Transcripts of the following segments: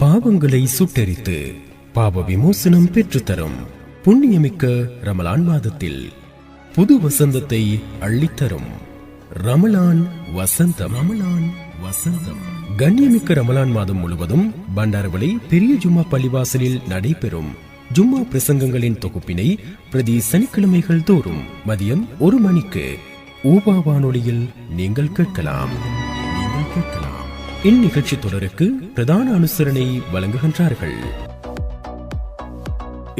பாவங்களை சுட்டெரித்து பாவ விமோசனம் பெற்றுத்தரும் புண்ணியமிக்க ரமலான் மாதத்தில் புது வசந்தத்தை அள்ளித்தரும் ரமலான் வசந்தம். ரமலான் வசந்தம். கண்ணியமிக்க ரமலான் மாதம் முழுவதும் பண்டாரவளை பெரிய ஜும்மா பள்ளிவாசலில் நடைபெறும் ஜும்மா பிரசங்கங்களின் தொகுப்பினை பிரதி சனிக்கிழமைகள் தோறும் மதியம் 1 மணிக்கு ஊபா வானொலியில் நீங்கள் கேட்கலாம். இந்நிகழ்ச்சி தொடருக்கு பிரதான அனுசரணை வழங்குகின்றார்கள்.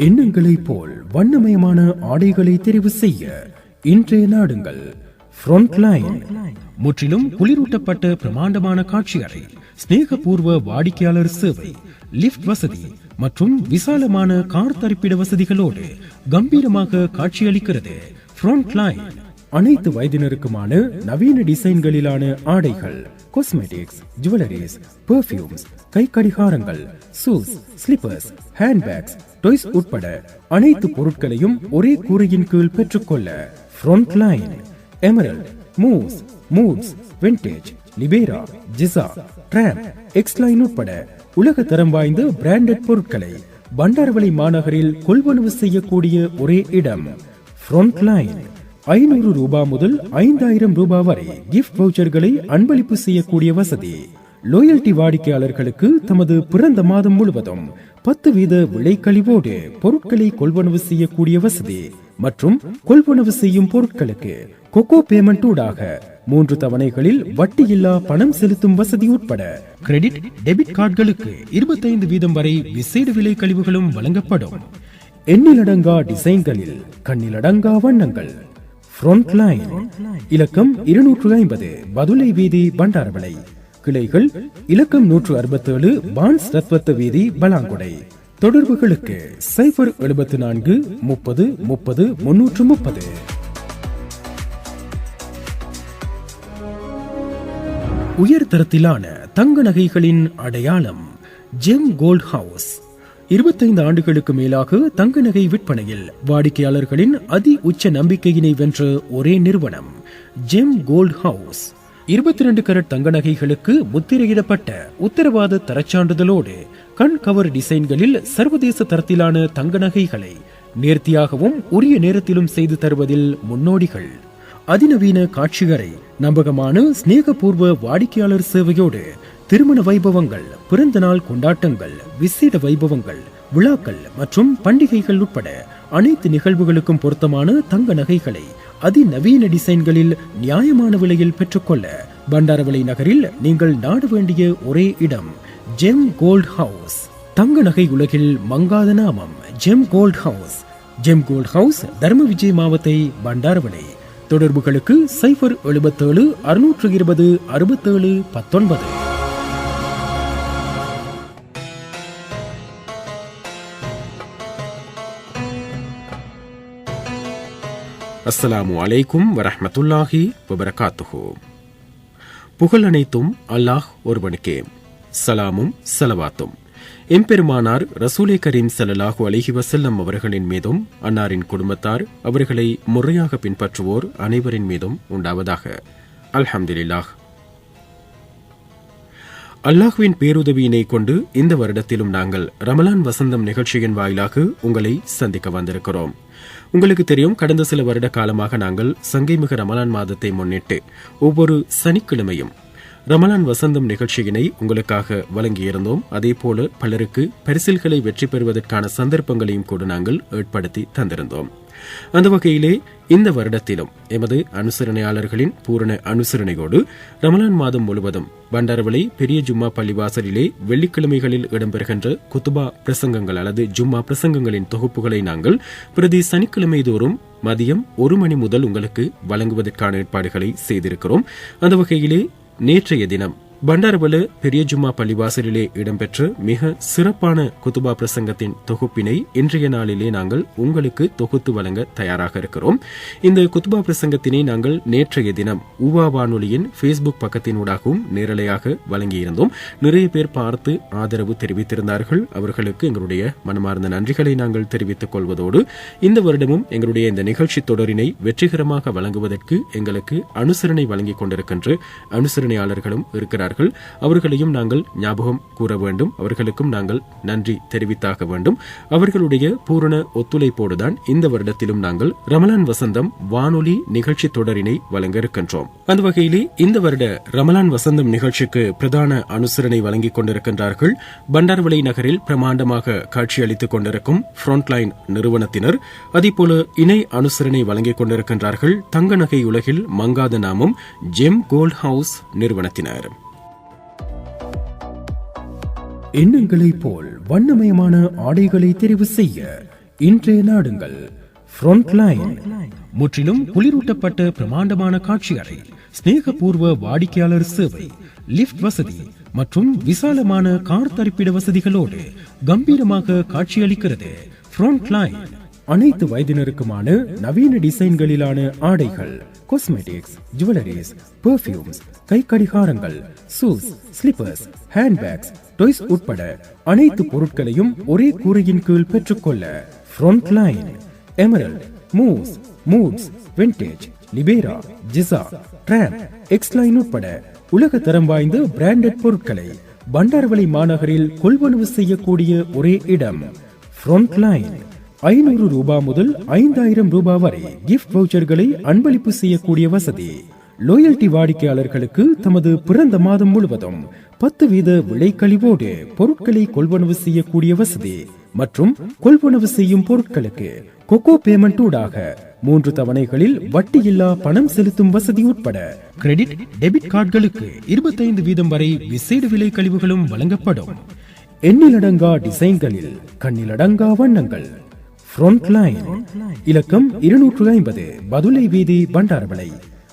எண்ணங்களை போல் வண்ணமயமான ஆடைகளை தெரிவு செய்ய இன்றைய நாடுங்கள் ஃப்ரண்ட்லைன். முற்றிலும் குளிரூட்டப்பட்ட பிரமாண்டமான காட்சி அறை, ஸ்நேகபூர்வ வாடிக்கையாளர் சேவை, லிப்ட் வசதி மற்றும் விசாலமான கார் தரிப்பிட வசதிகளோடு கம்பீரமாக காட்சியளிக்கிறது ஃப்ரண்ட்லைன். அனைத்து வயதினருக்குமான நவீன டிசைன்களிலான ஆடைகள், காஸ்மெட்டிக்ஸ், ஜுவல்லரிஸ், பெர்ஃபியூம்ஸ், கை கடிகாரங்கள், ஷூஸ், ஸ்லிப்பர்ஸ், ஹேண்ட்பேக்ஸ், டாய்ஸ் உட்பட அனைத்து பொருட்களையும் ஒரே கூரையின் கீழ் பெற்றுக்கொள்ள Frontline. Emerald, Moose, Moods, Vintage, Libera, Jisa, Tram, Xline உட்பட உலக தரம் வாய்ந்த பிராண்டட் பொருட்களை பண்டாரவளை மாநகரில் கொள்வனவு செய்யக்கூடிய ஒரே இடம் ஃப்ரண்ட்லைன். 500 ரூபாய் முதல் 5000 ரூபாய் வரை கிஃப்ட் வவுச்சர்களை அன்பளிப்பு செய்யக்கூடிய வசதி. லோயல்டி வாடிக்கையாளர்களுக்கு தமது பிறந்த மாதம் முழுவதும் 10% விலைக்கழிவோடு பொருட்களை கொள்வனவு செய்யக்கூடிய வசதி மற்றும் கொள்வனவு செய்யும் பொருட்களுக்கு கொக்கோ பேமெண்ட் ஊடாக 3 தவணைகளில் வட்டியில்லா பணம் செலுத்தும் வசதி உட்பட கிரெடிட் டெபிட் கார்டுகளுக்கு 25% வரை விசேட விலை கழிவுகளும் வழங்கப்படும். எண்ணிலடங்கா டிசைன்களில் கண்ணிலடங்கா வண்ணங்கள். ஃப்ரண்ட்லைன். இலக்கம் 250 பதுளை வீதி பண்டாரவளை. கிளைகள் இலக்கம் 167 பான்ஸ் ரத்வத்த வீதி பலாங்குடை. தொடர்புகளுக்கு 074 30 30 330. உயர்தரத்திலான தங்க நகைகளின் அடையாளம் ஜெம் கோல்ட் ஹவுஸ். 25 ஆண்டுகளுக்கு மேலாக தங்க நகை விற்பனையில் வாடிக்கையாளர்களின் அதி உச்ச நம்பிக்கையினை வென்ற ஒரே நிறுவனம் ஜெம் கோல்ட் ஹவுஸ். 22 கரட் தங்க நகைகளுக்கு முத்திரையிடப்பட்ட உத்தரவாத தரச்சான்றிதழோடு கண் கவர் டிசைன்களில் சர்வதேச தரத்திலான தங்க நகைகளை நேர்த்தியாகவும் உரிய நேரத்திலும் செய்து தருவதில் முன்னோடிகள். அதிநவீன காட்சியறை, நம்பகமான ஸ்நேகபூர்வ வாடிக்கையாளர் சேவையோடு திருமண வைபவங்கள், பிறந்த நாள் கொண்டாட்டங்கள், விசேட வைபவங்கள், விழாக்கள் மற்றும் பண்டிகைகள் உட்பட அனைத்து நிகழ்வுகளுக்கும் பொருத்தமான தங்க நகைகளை அதிநவீன டிசைன்களில் நியாயமான விலையில் பெற்றுக்கொள்ள பண்டாரவளை நகரில் நீங்கள் நாட வேண்டிய ஒரே இடம் ஜெம் கோல்ட் ஹவுஸ். தங்க நகை உலகில் மங்காத நாமம் gem gold house. Gem gold house, Dharma Vijay மாவத்தை, பண்டாரவளை. தொடர்புகளுக்கு 077 620 67 19. அஸ்ஸலாமு அலைக்கும் வரஹ்மத்துல்லாஹி வபரகாத்துஹு. புகழ் அனைத்தும் அல்லாஹ் ஒருவனுக்கே. சலாமும் சலவாத்தும் எம்பெருமானார் ரசூலே கரீம் ஸல்லல்லாஹு அலைஹி வஸல்லம் அவர்களின் மீதும், அன்னாரின் குடும்பத்தார், அவர்களை முறையாக பின்பற்றுவோர் அனைவரின் மீதும் உண்டாவதாக. அல்ஹம்துலில்லாஹ். அல்லாஹ்வின் பேருதவியினை கொண்டு இந்த வருடத்திலும் நாங்கள் ரமலான் வசந்தம் நிகழ்ச்சியின் வாயிலாக உங்களை சந்திக்க வந்திருக்கிறோம். உங்களுக்கு தெரியும், கடந்த சில வருட காலமாக நாங்கள் சங்கைமிகு ரமலான் மாதத்தை முன்னிட்டு ஒவ்வொரு சனிக்கிழமையும் ரமலான் வசந்தம் நிகழ்ச்சியினை உங்களுக்காக வழங்கியிருந்தோம். அதேபோல பலருக்கு பரிசில்களை வெற்றி பெறுவதற்கான சந்தர்ப்பங்களையும் கூட நாங்கள் ஏற்படுத்தி தந்திருந்தோம். அந்த வகையிலே இந்த வருடத்திலும் எமது அனுசரணையாளர்களின் பூரண அனுசரணையோடு ரமலான் மாதம் முழுவதும் பண்டாரவளை பெரிய ஜும்மா பள்ளிவாசலிலே வெள்ளிக்கிழமைகளில் இடம்பெறுகின்ற குத்துபா பிரசங்கங்கள் அல்லது ஜும்மா பிரசங்கங்களின் தொகுப்புகளை நாங்கள் பிரதி சனிக்கிழமை தோறும் மதியம் 1 மணி முதல் உங்களுக்கு வழங்குவதற்கான ஏற்பாடுகளை செய்திருக்கிறோம். அந்த வகையிலே நேற்றைய தினம் பண்டாரவள பெரிய ஜும்மா பள்ளிவாசலிலே இடம்பெற்ற மிக சிறப்பான குத்துபா பிரசங்கத்தின் தொகுப்பினை இன்றைய நாளிலே நாங்கள் உங்களுக்கு தொகுத்து வழங்க தயாராக இருக்கிறோம். இந்த குத்துபா பிரசங்கத்தினை நாங்கள் நேற்றைய தினம் ஊவா வானொலியின் ஃபேஸ்புக் பக்கத்தினூடாகவும் நேரலையாக வழங்கியிருந்தோம். நிறைய பேர் பார்த்து ஆதரவு தெரிவித்திருந்தார்கள். அவர்களுக்கு எங்களுடைய மனமார்ந்த நன்றிகளை நாங்கள் தெரிவித்துக் கொள்வதோடு இந்த வருடமும் எங்களுடைய இந்த நிகழ்ச்சி தொடரினை வெற்றிகரமாக வழங்குவதற்கு எங்களுக்கு அனுசரணை வழங்கிக் கொண்டிருக்கின்ற அனுசரணையாளர்களும் இருக்கிறார்கள். கொண்டிருக்கின்றார்கள். அவர்களையும் நாங்கள் ஞாபகம் கூற வேண்டும். அவர்களுக்கும் நாங்கள் நன்றி தெரிவித்தாக வேண்டும். அவர்களுடைய பூரண ஒத்துழைப்போடுதான் இந்த வருடத்திலும் நாங்கள் ரமலான் வசந்தம் வானொலி நிகழ்ச்சி தொடரினை வழங்க இருக்கின்றோம். அந்த வகையிலே இந்த வருட ரமலான் வசந்தம் நிகழ்ச்சிக்கு பிரதான அனுசரணை வழங்கிக் கொண்டிருக்கின்றார்கள் பண்டார்வளை நகரில் பிரமாண்டமாக காட்சியளித்துக் கொண்டிருக்கும் ஃப்ரண்ட்லைன் நிறுவனத்தினர். அதேபோல இணை அனுசரணை வழங்கிக் கொண்டிருக்கின்றார்கள் தங்க நகை உலகில் மங்காத நாமம் ஜெம் கோல்ட் ஹவுஸ் நிறுவனத்தினர். எண்ணங்களைப் போல் வண்ணமயமான ஆடைகளை தெரிவு செய்ய இன்றைய நாடுங்கள் ஃப்ரண்ட்லைன். முற்றிலும் குளிரூட்டப்பட்ட பிரமாண்டமான காட்சி அறை, ஸ்நேகபூர்வ வாடிக்கையாளர் சேவை, லிப்ட் வசதி மற்றும் விசாலமான கார் தரிப்பிட வசதிகளோடு கம்பீரமாக காட்சியளிக்கிறது ஃப்ரண்ட்லைன். அனைத்து வயதினருக்குமான நவீன டிசைன்களிலான ஆடைகள், காஸ்மெட்டிக்ஸ், ஜுவல்லரிஸ், பெர்ஃபியூம்ஸ், கை கடிகாரங்கள், ஷூஸ், ஸ்லிப்பர்ஸ், ஹேண்ட்பேக்ஸ், டாய்ஸ் உட்பட அனைத்து பொருட்களையும் ஒரே கூரையின் கீழ் பெற்றுக்கொள்ள Frontline. Emerald, Moose, Moods, Vintage, Libera, Jisa, Tram, Xline உட்பட உலக தரம் வாய்ந்த பிராண்டட் பொருட்களை பண்டார்வளை மாநகரில் கொள்வனவு செய்யக்கூடிய ஒரே இடம் ஃப்ரண்ட்லைன். 500 ரூபாய் முதல் 5000 ரூபாய் வரை கிஃப்ட் வவுச்சர்களை அன்பளிப்பு செய்யக்கூடிய வசதி. லோயல்டி வாடிக்கையாளர்களுக்கு தமது பிறந்த மாதம் முழுவதும் 10% விலை கழிவோடு பொருட்களை கொள்வனவு செய்யக்கூடிய வசதி மற்றும் கொள்வனவு செய்யும் பொருட்களுக்கு கொக்கோ பேமெண்ட் ஊடாக 3 தவணைகளில் வட்டியில்லா பணம் செலுத்தும் வசதி உட்பட கிரெடிட் டெபிட் கார்டுகளுக்கு 25% வரை விசேட விலை கழிவுகளும் வழங்கப்படும். எண்ணிலடங்கா டிசைன்களில் கண்ணிலடங்கா வண்ணங்கள். ஃப்ரண்ட்லைன். இலக்கம் 250 பதுளை வீதி பண்டாரவளை.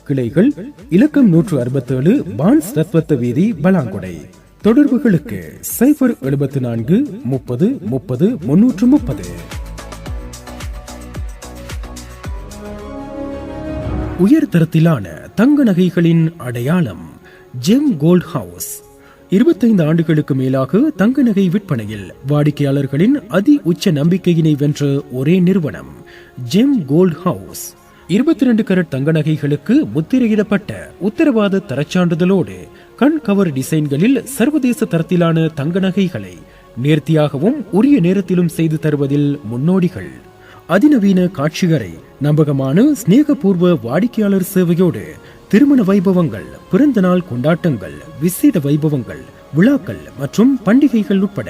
கிளைகள் இலக்கம் 167 பான்ஸ் ரத்வத்த வீதி பலாங்குடை. தொடர்புகளுக்கு 074 30 30 330. உயர்தரத்திலான தங்க நகைகளின் அடையாளம் ஜெம் கோல்ட் ஹவுஸ். 25 ஆண்டுகளுக்கு மேலாக தங்க நகை விற்பனையில் வாடிக்கையாளர்களின் அதி உச்ச நம்பிக்கையினை வென்ற ஒரே நிறுவனம் ஜெம் கோல்ட் ஹவுஸ். 22 கரட் தங்க நகைகளுக்கு முத்திரையிடப்பட்ட உத்தரவாத தரச்சான்றிதழோடு கண் கவர் டிசைன்களில் சர்வதேச தரத்திலான தங்க நகைகளை நேர்த்தியாகவும் உரிய நேரத்திலும் செய்து தருவதில் முன்னோடிகள். அதிநவீன காட்சியறை, நம்பகமான ஸ்நேகபூர்வ வாடிக்கையாளர் சேவையோடு திருமண வைபவங்கள், பிறந்த நாள் கொண்டாட்டங்கள், விசேட வைபவங்கள், விழாக்கள் மற்றும் பண்டிகைகள் உட்பட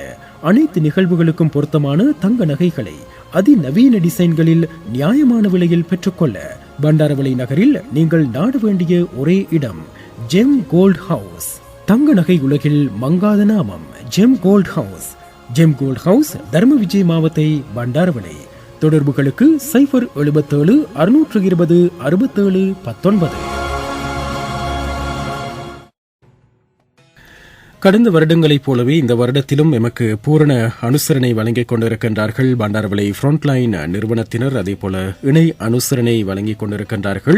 அனைத்து நிகழ்வுகளுக்கும் பொருத்தமான தங்க நகைகளை அதிநவீன டிசைன்களில் நியாயமான விலையில் பெற்றுக்கொள்ள பண்டாரவளை நகரில் நீங்கள் நாட வேண்டிய ஒரே இடம் ஜெம் கோல்ட் ஹவுஸ். தங்க நகை உலகில் மங்காத நாமம் gem gold house. Gem gold house, Dharma Vijay மாவத்தை, பண்டாரவளை. தொடர்புகளுக்கு 077 620 67 19. கடந்த வருடங்களைப் போலவே இந்த வருடத்திலும் எமக்கு பூரண அனுசரணை வழங்கிக் கொண்டிருக்கின்றார்கள் பண்டாரவளை ஃப்ரண்ட்லைன் நிறுவனத்தினர். அதேபோல இணை அனுசரணை வழங்கிக் கொண்டிருக்கின்றார்கள்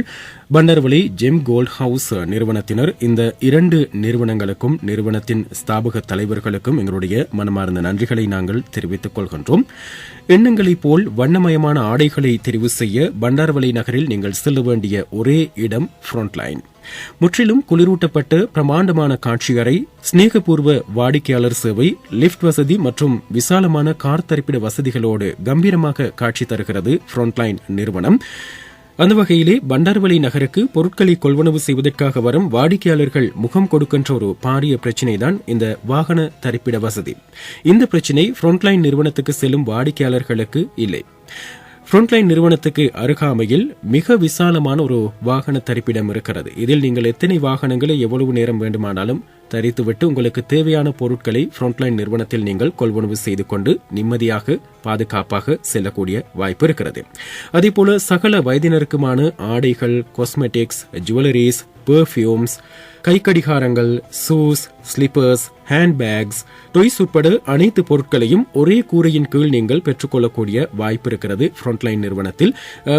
பண்டாரவளை ஜெம் கோல்ட் ஹவுஸ் நிறுவனத்தினர். இந்த 2 நிறுவனங்களுக்கும் நிறுவனத்தின் ஸ்தாபக தலைவர்களுக்கும் எங்களுடைய மனமார்ந்த நன்றிகளை நாங்கள் தெரிவித்துக் கொள்கின்றோம். எண்ணங்களைப் போல் வண்ணமயமான ஆடைகளை தெரிவு செய்ய பண்டாரவளை நகரில் நீங்கள் செல்ல வேண்டிய ஒரே இடம் ஃப்ரண்ட்லைன். முற்றிலும் குளிரூட்டப்பட்ட பிரமாண்டமான காட்சியறை, ஸ்நேகபூர்வ வாடிக்கையாளர் சேவை, லிப்ட் வசதி மற்றும் விசாலமான கார் தரிப்பிட வசதிகளோடு கம்பீரமாக காட்சி தருகிறது ஃப்ரண்ட்லைன் நிறுவனம். அந்த வகையிலே பண்டார்வளை நகருக்கு பொருட்களை கொள்வனவு செய்வதற்காக வரும் வாடிக்கையாளர்கள் முகம் கொடுக்கின்ற ஒரு பாரிய பிரச்சினைதான் இந்த வாகன தரிப்பிட வசதி. இந்த பிரச்சினை ஃப்ரண்ட்லைன் நிறுவனத்துக்கு செல்லும் வாடிக்கையாளர்களுக்கு இல்லை. ஃப்ரண்ட்லைன் நிறுவனத்துக்கு அருகாமையில் மிக விசாலமான ஒரு வாகன தரிப்பிடம் இருக்கிறது. இதில் நீங்கள் எத்தனை வாகனங்களை எவ்வளவு நேரம் வேண்டுமானாலும் தரித்துவிட்டு உங்களுக்கு தேவையான பொருட்களை ஃப்ரண்ட்லைன் நிறுவனத்தில் நீங்கள் கொள்வனவு செய்து கொண்டு நிம்மதியாக பாதுகாப்பாக செல்லக்கூடிய வாய்ப்பு இருக்கிறது. அதேபோல சகல வயதினருக்குமான ஆடைகள், காஸ்மெட்டிக்ஸ், ஜுவல்லரிஸ், பெர்ஃபியூம்ஸ், கைக்கடிகாரங்கள், ஷூஸ், ஸ்லிப்பர்ஸ், ஹேண்ட்பேக்ஸ், டொய்ஸ் உட்பட அனைத்து பொருட்களையும் ஒரே கூரையின் கீழ் நீங்கள் பெற்றுக்கொள்ளக்கூடிய வாய்ப்பு இருக்கிறது ஃப்ரண்ட்லைன் நிறுவனத்தில்.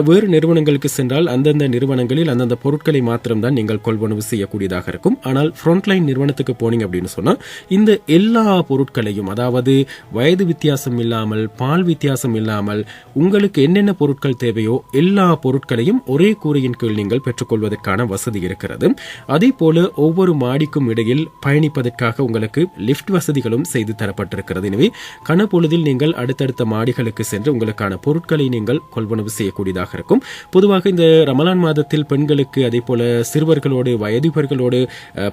வேறு நிறுவனங்களுக்கு சென்றால் அந்தந்த நிறுவனங்களில் அந்தந்த பொருட்களை மாத்திரம்தான் நீங்கள் கொள்வனவு செய்யக்கூடியதாக இருக்கும். ஆனால் ஃப்ரண்ட்லைன் நிறுவனத்துக்கு போனீங்க அப்படின்னு சொன்னா இந்த எல்லா பொருட்களையும், அதாவது வயது வித்தியாசம் இல்லாமல், பால் வித்தியாசம் இல்லாமல், உங்களுக்கு என்னென்ன பொருட்கள் தேவையோ எல்லா பொருட்களையும் ஒரே கூரையின் கீழ் நீங்கள் பெற்றுக்கொள்வதற்கான வசதி இருக்கிறது. இருக்கிறது. அதே போல ஒவ்வொரு மாடிக்கும் இடையில் பயணிப்பதற்காக உங்களுக்கு லிப்ட் வசதிகளும் செய்து தரப்பட்டிருக்கிறது. எனவே கனப்பொழுதில் நீங்கள் அடுத்தடுத்த மாடிகளுக்கு சென்று உங்களுக்கான பொருட்களை நீங்கள் கொள்வனவு செய்யக்கூடியதாக இருக்கும். பொதுவாக இந்த ரமலான் மாதத்தில் பெண்களுக்கு அதே போல சிறுவர்களோடு வயதிபர்களோடு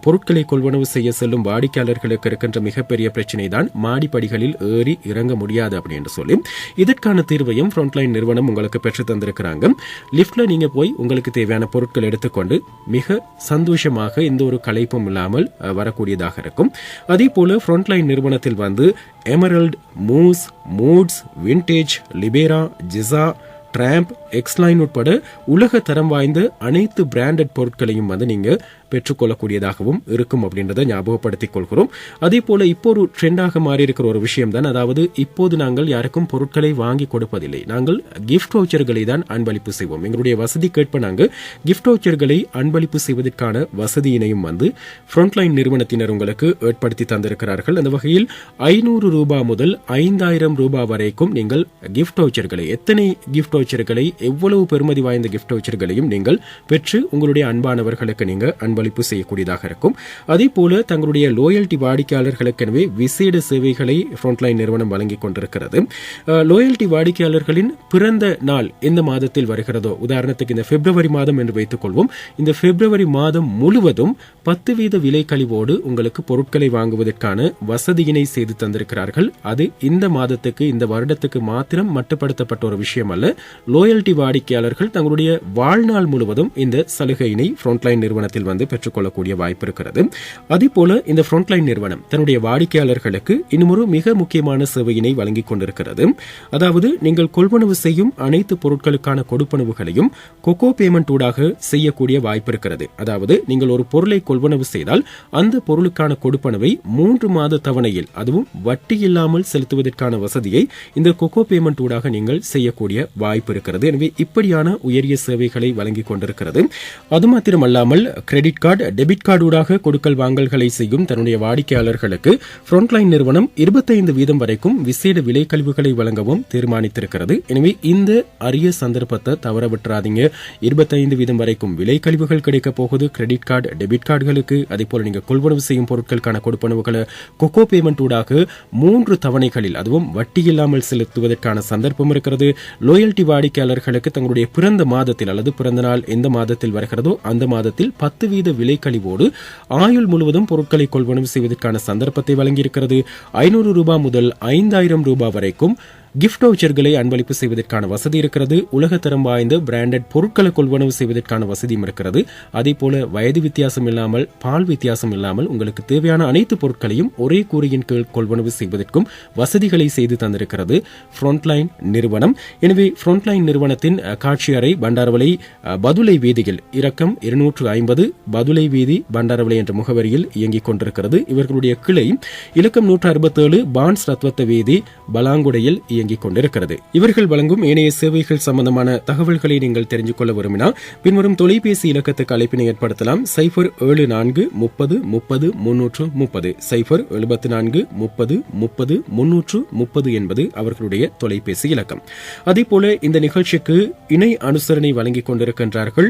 பொருட்களை கொள்வனவு செய்ய செல்லும் வாடிக்கையாளர்களுக்கு இருக்கின்ற மிகப்பெரிய பிரச்சனை தான் மாடிப்படிகளில் ஏறி இறங்க முடியாது அப்படின்னு சொல்லி இதற்கான தீர்வையும் ஃப்ரண்ட்லைன் நிறுவனம் உங்களுக்கு பெற்று தந்திருக்கிறாங்க. லிப்ட்ல நீங்க போய் உங்களுக்கு தேவையான பொருட்கள் எடுத்துக்கொண்டு மிக சந்தோஷமாக எந்த ஒரு களைப்பும் இல்லாமல் வரக்கூடியதாக இருக்கும். அதே போல ஃப்ரண்ட்லைன் நிறுவனத்தில் வந்து Emerald, Moose, Moods, Vintage, Libera, Jisa, Tramp, Xline உட்பட உலக தரம் வாய்ந்த அனைத்து பிராண்டட் பொருட்களையும் வந்து நீங்க பெற்றுக்கொள்ளக்கூடியதாகவும் இருக்கும் அப்படின்றத ஞாபகப்படுத்திக் கொள்கிறோம். அதே போல இப்போ ஒரு ட்ரெண்டாக மாறி இருக்கிற ஒரு விஷயம் தான், அதாவது இப்போது நாங்கள் யாருக்கும் பொருட்களை வாங்கி கொடுப்பதில்லை, நாங்கள் கிஃப்ட் வவுச்சர்களை தான் அன்பளிப்பு செய்வோம். எங்களுடைய வசதி கேட்ப நாங்கள் கிஃப்ட் வவுச்சர்களை அன்பளிப்பு செய்வதற்கான வசதியினையும் வந்து ஃப்ரண்ட்லைன் நிறுவனத்தினர் உங்களுக்கு ஏற்படுத்தி தந்திருக்கிறார்கள். அந்த வகையில் 500 ரூபாய் முதல் 5000 ரூபாய் வரைக்கும் நீங்கள் கிஃப்ட் வவுச்சர்களை, எத்தனை கிஃப்ட் வவுச்சர்களை, எவ்வளவு பெறுமதி வாய்ந்த கிஃப்ட் வவுச்சர்களையும் நீங்கள் பெற்று உங்களுடைய அன்பானவர்களுக்கு நீங்க அன்பளிப்பு செய்யக்கூடியதாக இருக்கும். அதே போல தங்களுடைய லோயல்டி வாடிக்கையாளர்களுக்கெனவே விசேட சேவைகளை ஃப்ரண்ட்லைன் நிறுவனம் வழங்கிக் கொண்டிருக்கிறது. லோயல்டி வாடிக்கையாளர்களின் பிறந்த நாள் எந்த மாதத்தில் வருகிறதோ, உதாரணத்துக்கு இந்த பிப்ரவரி மாதம் என்று வைத்துக் கொள்வோம், இந்த பிப்ரவரி மாதம் முழுவதும் 10% விலை கழிவோடு உங்களுக்கு பொருட்களை வாங்குவதற்கான வசதியினை செய்து தந்திருக்கிறார்கள். அது இந்த மாதத்துக்கு, இந்த வருடத்துக்கு மாத்திரம் மட்டுப்படுத்தப்பட்ட ஒரு விஷயம் அல்ல. லோயல்டி வாடிக்கையாளர்கள் தங்களுடைய வாழ்நாள் முழுவதும் இந்த சலுகையினை ஃப்ரண்ட்லைன் நிறுவனத்தில் வந்து பெற்றுக்கொள்ளக்கூடிய வாய்ப்பு இருக்கிறது. அதே போல இந்த ஃப்ரண்ட்லைன் நிறுவனம் தன்னுடைய வாடிக்கையாளர்களுக்கு இன்னும் ஒரு மிக முக்கியமான சேவையினை வழங்கிக் கொண்டிருக்கிறது. அதாவது நீங்கள் கொள்வனவு செய்யும் அனைத்து பொருட்களுக்கான கொடுப்பனவுகளையும் கொக்கோ பேமெண்ட் ஊடாக செய்யக்கூடிய வாய்ப்பு இருக்கிறது. அதாவது நீங்கள் ஒரு பொருளை கொள்வனவு செய்தால் அந்த பொருளுக்கான கொடுப்பனவை 3 மாத தவணையில், அதுவும் வட்டி இல்லாமல் செலுத்துவதற்கான வசதியை இந்த கொக்கோ பேமெண்ட் ஊடாக நீங்கள் செய்யக்கூடிய வாய்ப்பு இருக்கிறது. எனவே இப்படியான உயரிய சேவைகளை வழங்கிக் கொண்டிருக்கிறது. அது மாத்திரமல்லாமல் கிரெடிட் கார்டு, டெபிட் கார்டு ஊடாக கொடுக்கல் வாங்கல்களை செய்யும் தன்னுடைய வாடிக்கையாளர்களுக்கு ஃப்ரண்ட்லைன் நிறுவனம் 25% வரைக்கும் விசேட விலை கழிவுகளை வழங்கவும் தீர்மானித்திருக்கிறது. எனவே இந்த அரிய சந்தர்ப்பத்தை தவற விட்டுறாதீங்க. 25% வரைக்கும் விலை கழிவுகள் கிடைக்க போகுது கிரெடிட் கார்டு, டெபிட் கார்டுகளுக்கு. அதே போல நீங்க கொள்வனவு செய்யும் பொருட்களுக்கான கொடுப்பனவுகளை கொக்கோ பேமெண்ட் ஊடாக 3 தவணைகளில், அதுவும் வட்டி இல்லாமல் செலுத்துவதற்கான சந்தர்ப்பம் இருக்கிறது. லோயல்டி வாடிக்கையாளர்களுக்கு தங்களுடைய பிறந்த மாதத்தில் அல்லது பிறந்த நாள் எந்த மாதத்தில் வருகிறதோ அந்த மாதத்தில் 10% விலை கழிவோடு ஆயுள் முழுவதும் பொருட்களை கொள்வனவு செய்வதற்கான சந்தர்ப்பத்தை வழங்கியிருக்கிறது. 500 ரூபாய் முதல் 5000 ரூபாய் வரைக்கும் கிஃப்ட் வவுச்சர்களை அன்பளிப்பு செய்வதற்கான வசதி இருக்கிறது. உலகத்தரம் வாய்ந்த பிராண்டட் பொருட்களை கொள்வனவு செய்வதற்கான வசதியும் இருக்கிறது. அதே போல வயது வித்தியாசம் இல்லாமல், பால் வித்தியாசம் இல்லாமல் உங்களுக்கு தேவையான அனைத்து பொருட்களையும் ஒரே கூரையின் கீழ் கொள்வனவு செய்வதற்கும் வசதிகளை செய்து தந்திருக்கிறது ஃப்ரண்ட்லைன் நிறுவனம். எனவே ஃப்ரண்ட்லைன் நிறுவனத்தின் காட்சி அறை பண்டாரவளை பதுளை வீதியில் இறக்கம் 250 பதுளை வீதி பண்டாரவளை என்ற முகவரியில் இயங்கிக் கொண்டிருக்கிறது. இவர்களுடைய கிளை இலக்கம் 167 பான்ஸ் ரத்வத்த வீதி பலாங்குடையில் இயங்கிக் கொண்டிருக்கிறது. இவர்கள் வழங்கும் ஏனைய சேவைகள் சம்பந்தமான தகவல்களை நீங்கள் தெரிந்து கொள்ள விரும்பினால் பின்வரும் தொலைபேசி இலக்கத்துக்கு அழைப்பினை ஏற்படுத்தலாம். 074 30 30 330 074 30 30 330 என்பது அவர்களுடைய தொலைபேசி இலக்கம். அதே போல இந்த நிகழ்ச்சிக்கு இணை அனுசரணை வழங்கிக் கொண்டிருக்கின்றார்கள்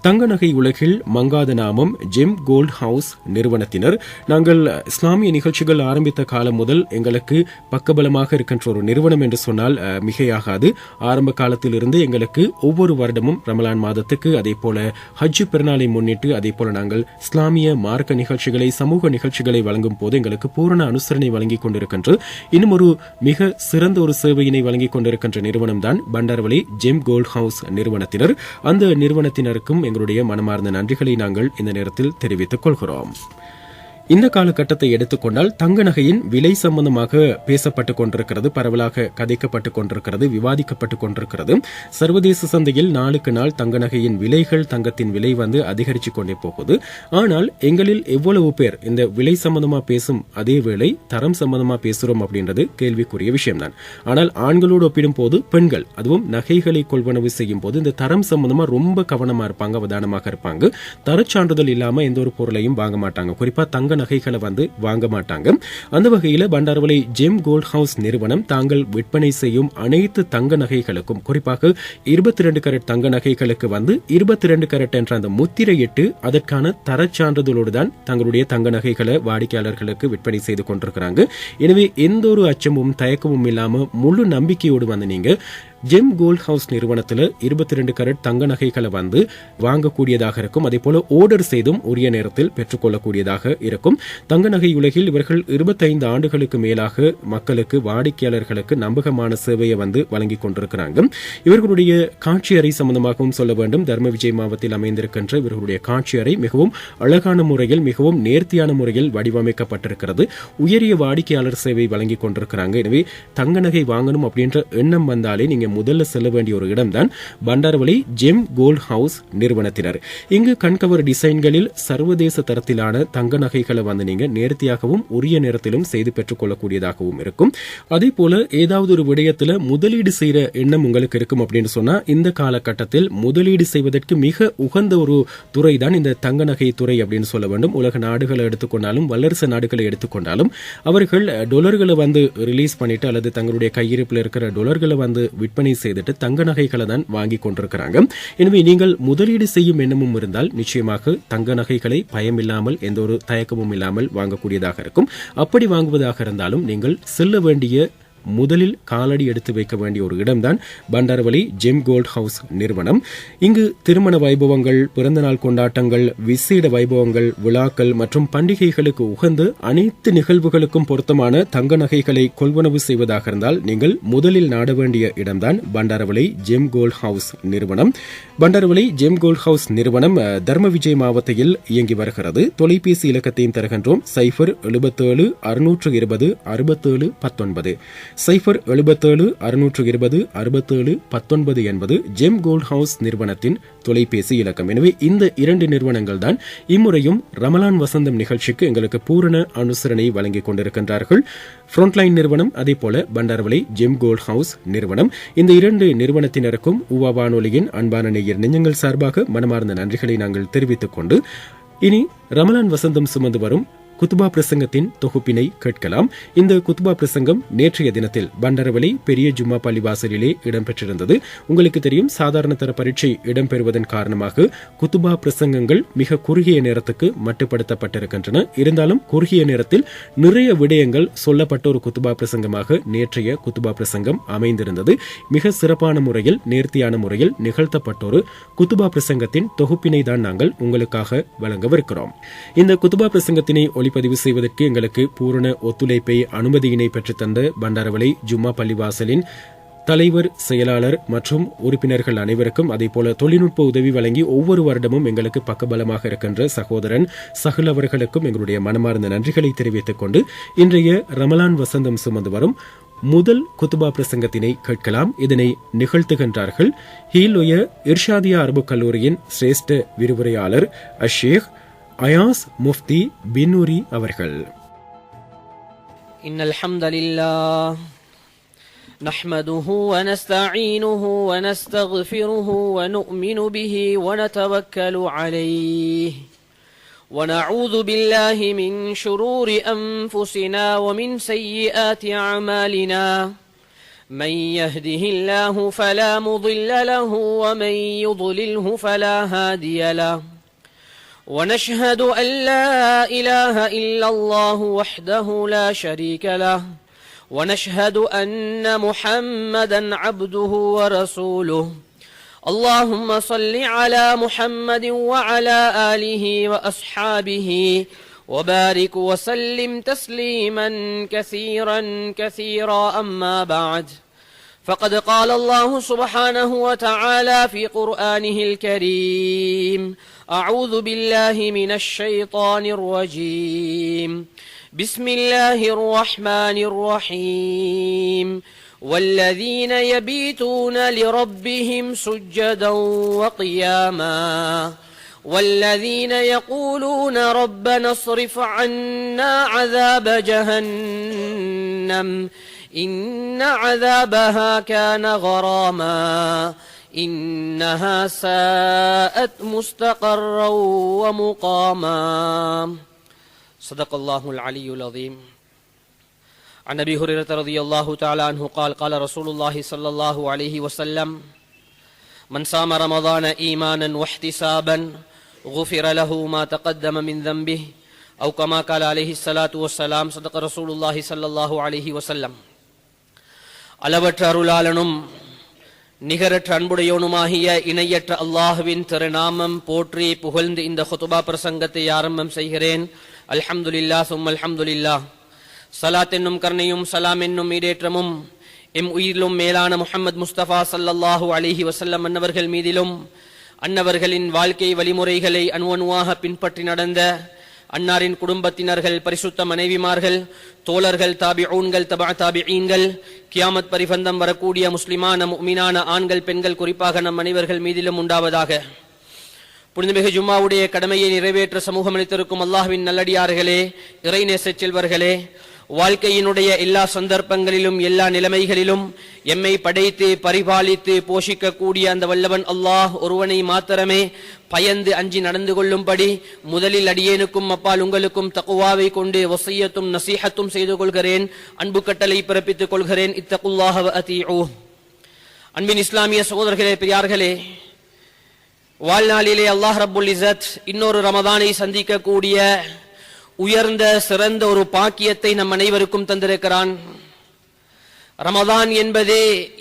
தங்க நகை உலகில் மங்காத நாமம் ஜெம் கோல்ட் ஹவுஸ் நிறுவனத்தினர். நாங்கள் இஸ்லாமிய நிகழ்ச்சிகள் ஆரம்பித்த காலம் முதல் எங்களுக்கு பக்கபலமாக இருக்கின்ற ஒரு நிறுவனம் என்று சொன்னால் மிகையாகாது. ஆரம்ப காலத்தில் இருந்து எங்களுக்கு ஒவ்வொரு வருடமும் ரமலான் மாதத்துக்கு, அதே போல ஹஜ் பெருநாளை முன்னிட்டு, அதே போல நாங்கள் இஸ்லாமிய மார்க்க நிகழ்ச்சிகளை, சமூக நிகழ்ச்சிகளை வழங்கும் போது எங்களுக்கு பூரண அனுசரணை வழங்கிக் கொண்டிருக்கின்ற இன்னும் ஒரு மிக சிறந்த ஒரு சேவையினை வழங்கிக் கொண்டிருக்கின்ற நிறுவனம் தான் பண்டாரவளை ஜெம் கோல்ட் ஹவுஸ் நிறுவனத்தினர். அந்த நிறுவனத்தினருக்கும் எங்களுடைய மனமார்ந்த நன்றிகளை நாங்கள் இந்த நேரத்தில் தெரிவித்துக் கொள்கிறோம். இந்த காலகட்டத்தை எடுத்துக்கொண்டால் தங்க நகையின் விலை சம்பந்தமாக பேசப்பட்டுக் கொண்டிருக்கிறது, பரவலாக கதைக்கப்பட்டுக் கொண்டிருக்கிறது, விவாதிக்கப்பட்டுக் கொண்டிருக்கிறது. சர்வதேச சந்தையில் நாளுக்கு நாள் தங்க நகையின் விலைகள், தங்கத்தின் விலை வந்து அதிகரித்துக் கொண்டே போகுது. ஆனால் எங்களில் எவ்வளவு பேர் இந்த விலை சம்பந்தமா பேசும் அதே வேளை தரம் சம்பந்தமா பேசுறோம் அப்படின்றது கேள்விக்குரிய விஷயம்தான். ஆனால் ஆண்களோடு ஒப்பிடும் போது பெண்கள், அதுவும் நகைகளை கொள்வனவு செய்யும் போது இந்த தரம் சம்பந்தமா ரொம்ப கவனமா இருப்பாங்க, அவதானமாக இருப்பாங்க. தரச்சான்றிதழ் இல்லாம எந்த ஒரு பொருளையும் வாங்க மாட்டாங்க. குறிப்பா தங்க நகைகளை வாங்க மாட்டாங்க. அந்த வகையில பண்டாரவளை ஜெம் கோல்ட் ஹவுஸ் நிறுவனம் தாங்கள் விற்பனை செய்யும் அனைத்து தங்க நகைகளுக்கும், குறிப்பாக 22 கரட் தங்க நகைகளுக்கு 22 கரட் என்ற அந்த முத்திரையிட்டு அதற்கான தரச்சான்றிதழோடு தான் தங்களுடைய தங்க நகைகளை வாடிக்கையாளர்களுக்கு விற்பனை செய்து கொண்டிருக்கிறாங்க. எனவே எந்த ஒரு அச்சமும் தயக்கமும் இல்லாம முழு நம்பிக்கையோடு நீங்க ஜெம் கோல்ட் ஹவுஸ் நிறுவனத்தில் 22 கரட் தங்க நகைகளை வாங்கக்கூடியதாக இருக்கும். அதே போல ஆர்டர் செய்தும் உரிய நேரத்தில் பெற்றுக்கொள்ளக்கூடியதாக இருக்கும். தங்க நகை உலகில் இவர்கள் 25 ஆண்டுகளுக்கு மேலாக மக்களுக்கு, வாடிக்கையாளர்களுக்கு நம்பகமான சேவையை வழங்கிக் கொண்டிருக்கிறாங்க. இவர்களுடைய காட்சி அறை சம்பந்தமாகவும் சொல்ல வேண்டும். தர்ம விஜய் மாவட்டத்தில் அமைந்திருக்கின்ற இவர்களுடைய காட்சி அறை மிகவும் அழகான முறையில், மிகவும் நேர்த்தியான முறையில் வடிவமைக்கப்பட்டிருக்கிறது. உயரிய வாடிக்கையாளர் சேவை வழங்கிக் கொண்டிருக்கிறாங்க. எனவே தங்க நகை வாங்கணும் அப்படின்ற எண்ணம் வந்தாலே நீங்க முதல்ல செல்ல வேண்டிய ஒரு இடம்தான் பண்டாரவளை ஜெம் கோல்ட் ஹவுஸ் நிறுவனத்தினர். இங்கு கண்கவர் டிசைன்களில் சர்வதேச தரத்திலான தங்க நகைகளை நீங்க நேர்த்தியாகவும் உரிய நேரத்திலும் செய்து பெற்றுக் கொள்ளக்கூடியதாகவும் இருக்கும். அதே போல ஏதாவது ஒரு விடயத்தில் முதலீடு செய்யற எண்ணம் உங்களுக்கு இருக்கும் அப்படின்னு சொன்னா இந்த காலகட்டத்தில் முதலீடு செய்வதற்கு மிக உகந்த ஒரு துறை தான் இந்த தங்க நகை துறை அப்படின்னு சொல்ல வேண்டும். உலக நாடுகளை எடுத்துக்கொண்டாலும், வல்லரசு நாடுகளை எடுத்துக்கொண்டாலும் அவர்கள் டொலர்களை ரிலீஸ் பண்ணிட்டு அல்லது தங்களுடைய கையிருப்பில் இருக்கிற டொலர்களை விற்பனை செய்துட்டு தங்க நகைகளை தான் வாங்கி கொண்டிருக்கிறாங்க. எனவே நீங்கள் முதலீடு செய்யும் எண்ணமும் இருந்தால் நிச்சயமாக தங்க நகைகளை பயமில்லாமல், எந்த ஒரு தயக்கமும் இல்லாமல் வாங்கக்கூடியதாக இருக்கும். அப்படி வாங்குவதாக இருந்தாலும் நீங்கள் செல்ல வேண்டிய, முதலில் காலடி எடுத்து வைக்க வேண்டிய ஒரு இடம்தான் பண்டாரவளை ஜெம் கோல்ட் ஹவுஸ் நிறுவனம். இங்கு திருமண வைபவங்கள், பிறந்தநாள் கொண்டாட்டங்கள், விசேட வைபவங்கள், விழாக்கள் மற்றும் பண்டிகைகளுக்கு உகந்த அனைத்து நிகழ்வுகளுக்கும் பொருத்தமான தங்க நகைகளை கொள்வனவு செய்வதாக இருந்தால் நீங்கள் முதலில் நாட வேண்டிய இடம்தான் பண்டாரவளை ஜெம் கோல்ட் ஹவுஸ் நிறுவனம். பண்டாரவளை ஜெம் கோல்ட் ஹவுஸ் நிறுவனம் தர்ம விஜய் மாவட்டத்தில் இயங்கி வருகிறது. தொலைபேசி இலக்கத்தையும் தருகின்றோம். 077 620 67 19 077 620 67 19 என்பது ஜெம் கோல்ட் ஹவுஸ் நிறுவனத்தின் தொலைபேசி இலக்கம். எனவே இந்த 2 நிறுவனங்கள் தான் இம்முறையும் ரமலான் வசந்தம் நிகழ்ச்சிக்கு எங்களுக்கு பூரண அனுசரணை வழங்கிக் கொண்டிருக்கின்றார்கள். ஃப்ரண்ட்லைன் நிறுவனம், அதே போல பண்டாரவளை ஜெம் கோல்ட் ஹவுஸ் நிறுவனம். இந்த 2 நிறுவனத்தினருக்கும் உவா வானொலியின் அன்பான நேயர் நெஞ்சங்கள் சார்பாக மனமார்ந்த நன்றிகளை நாங்கள் தெரிவித்துக் கொண்டு இனி ரமலான் வசந்தம் சுமந்து வரும் குத்துபா பிரசங்கத்தின் தொகுப்பினை கேட்கலாம். இந்த குத்துபா பிரசங்கம் நேற்றைய தினத்தில் பண்டாரவளை பெரிய ஜும்மா பள்ளிவாசலிலே இடம்பெற்றிருந்தது. உங்களுக்கு தெரியும், சாதாரண தர பரீட்சை இடம்பெறுவதன் காரணமாக குத்துபா பிரசங்கங்கள் மிக குறுகிய நேரத்துக்கு மட்டுப்படுத்தப்பட்டிருக்கின்றன. இருந்தாலும் குறுகிய நேரத்தில் நிறைய விடயங்கள் சொல்லப்பட்ட ஒரு குத்துபா பிரசங்கமாக நேற்றைய குத்துபா பிரசங்கம் அமைந்திருந்தது. மிக சிறப்பான முறையில், நேர்த்தியான முறையில் நிகழ்த்தப்பட்ட ஒரு குத்துபா பிரசங்கத்தின் தொகுப்பினை தான் நாங்கள் உங்களுக்காக வழங்கவிருக்கிறோம். இந்த குத்துபா பிரசங்கத்தினை பதிவு செய்வதற்கு எங்களுக்கு பூரண ஒத்துழைப்பை, அனுமதியினை பெற்றுத்தந்த பண்டாரவளை ஜும்மா பள்ளிவாசலின் தலைவர், செயலாளர் மற்றும் உறுப்பினர்கள் அனைவருக்கும், அதே போல தொழில்நுட்ப உதவி வழங்கி ஒவ்வொரு வருடமும் எங்களுக்கு பக்கபலமாக இருக்கின்ற சகோதரன் சஹல் அவர்களுக்கும் எங்களுடைய மனமார்ந்த நன்றிகளை தெரிவித்துக் கொண்டு இன்றைய ரமலான் வசந்தம் சுமந்து வரும் முதல் குத்துபா பிரசங்கத்தினை கேட்கலாம். இதனை நிகழ்த்துகின்றார்கள் ஹீலோய இர்ஷாதியா அரபு கல்லூரியின் சிரேஷ்ட விரிவுரையாளர் அஷேக் அயாஸ் முஃப்தி பின்னூரி அவர்கள். இன்னல் ஹம்தலில்லாஹ் நஹ்மதுஹு வ நஸ்தஈனுஹு வ நஸ்தக்ஃபிருஹு வ நு'மினு பிஹி வ நதவக்கலு அலைஹி வ நஊது பில்லாஹி மின் ஷுரூரி அன்ஃபுஸினா வ மின் ஸய்யிஆத்தி அமாலினா من يهده الله فلا مضل له ومن يضلله فلا هادي له ونشهد أن لا إله إلا الله وحده لا شريك له ونشهد أن محمدا عبده ورسوله اللهم صل على محمد وعلى آله وأصحابه وبارك وسلم تسليما كثيرا كثيرا أما بعد فقد قال الله سبحانه وتعالى في قرآنه الكريم أعوذ بالله من الشيطان الرجيم بسم الله الرحمن الرحيم والذين يبيتون لربهم سجدا وقياما والذين يقولون ربنا اصرف عنا عذاب جهنم إن عذابها كان غراما إنها ساءت مستقرا ومقاما صدق الله العلي العظيم. عن أبي هريرة رضي الله تعالى عنه قال قال رسول الله صلى الله عليه وسلم من صام رمضان إيمانا واحتسابا غفر له ما تقدم من ذنبه أو كما قال عليه الصلاة والسلام. صدق رسول الله صلى الله عليه وسلم. அளவற்ற அருளாளனும் நிகரற்ற அன்புடையவனுமாகிய இணையற்ற அல்லாஹுவின் திருநாமம் போற்றி புகழ்ந்து இந்த ஹுதுபா பிரசங்கத்தை ஆரம்பம் செய்கிறேன். அல்ஹம்துலில்லாஹ் சும்ம அல்ஹம்துலில்லாஹ். சலாத் என்னும் கருணையும் சலாம் என்னும் ஈடேற்றமும் எம் உயிரிலும் மேலான முஹம்மது முஸ்தபா ஸல்லல்லாஹு அலைஹி வஸல்லம் அன்னவர்கள் மீதிலும் அன்னவர்களின் வாழ்க்கை வழிமுறைகளை அணுவணுவாக பின்பற்றி நடந்த அன்னாரின் குடும்பத்தினர்கள், பரிசுத்த மனைவிமார்கள், தோழர்கள், தாபிஊன்கள், தபா தாபிஈன்கள், கியாமத் பரிபந்தம் வரக்கூடிய முஸ்லிமான முஃமினான ஆண்கள், பெண்கள், குறிப்பாக நம் அனைவர்கள் மீதிலும் உண்டாவதாக. புனிதமிகு ஜும்மாவுடைய கடமையை நிறைவேற்ற சமூகம் அளித்திருக்கும் அல்லாஹ்வின் நல்லடியார்களே, இறைநேச செல்வர்களே, வாழ்க்கையினுடைய எல்லா சந்தர்ப்பங்களிலும் எல்லா நிலைமைகளிலும் எம்மை படைத்து பரிபாலித்து போஷிக்கக்கூடிய அந்த வல்லவன் அல்லாஹ் ஒருவனை மாத்திரமே பயந்து அஞ்சி நடந்து கொள்ளும்படி முதலில் அடியேனுக்கும் அப்பால் உங்களுக்கும் தக்வாவை கொண்டு வஸியத்தும் நசீஹத்தும் செய்து கொள்கிறேன். அன்பு கட்டளை பிறப்பித்துக் கொள்கிறேன். இத்தகுல்லாஹ வ அதீஊ. அன்பின் இஸ்லாமிய சகோதரர்களே, பெரியார்களே, வாழ்நாளிலே அல்லாஹ் ரப்புல் இஸ்ஸத் இன்னொரு ரமதானை சந்திக்கக்கூடிய உயர்ந்த சிறந்த ஒரு பாக்கியத்தை நம் அனைவருக்கும் தந்திருக்கிறான். ரமதான் என்பது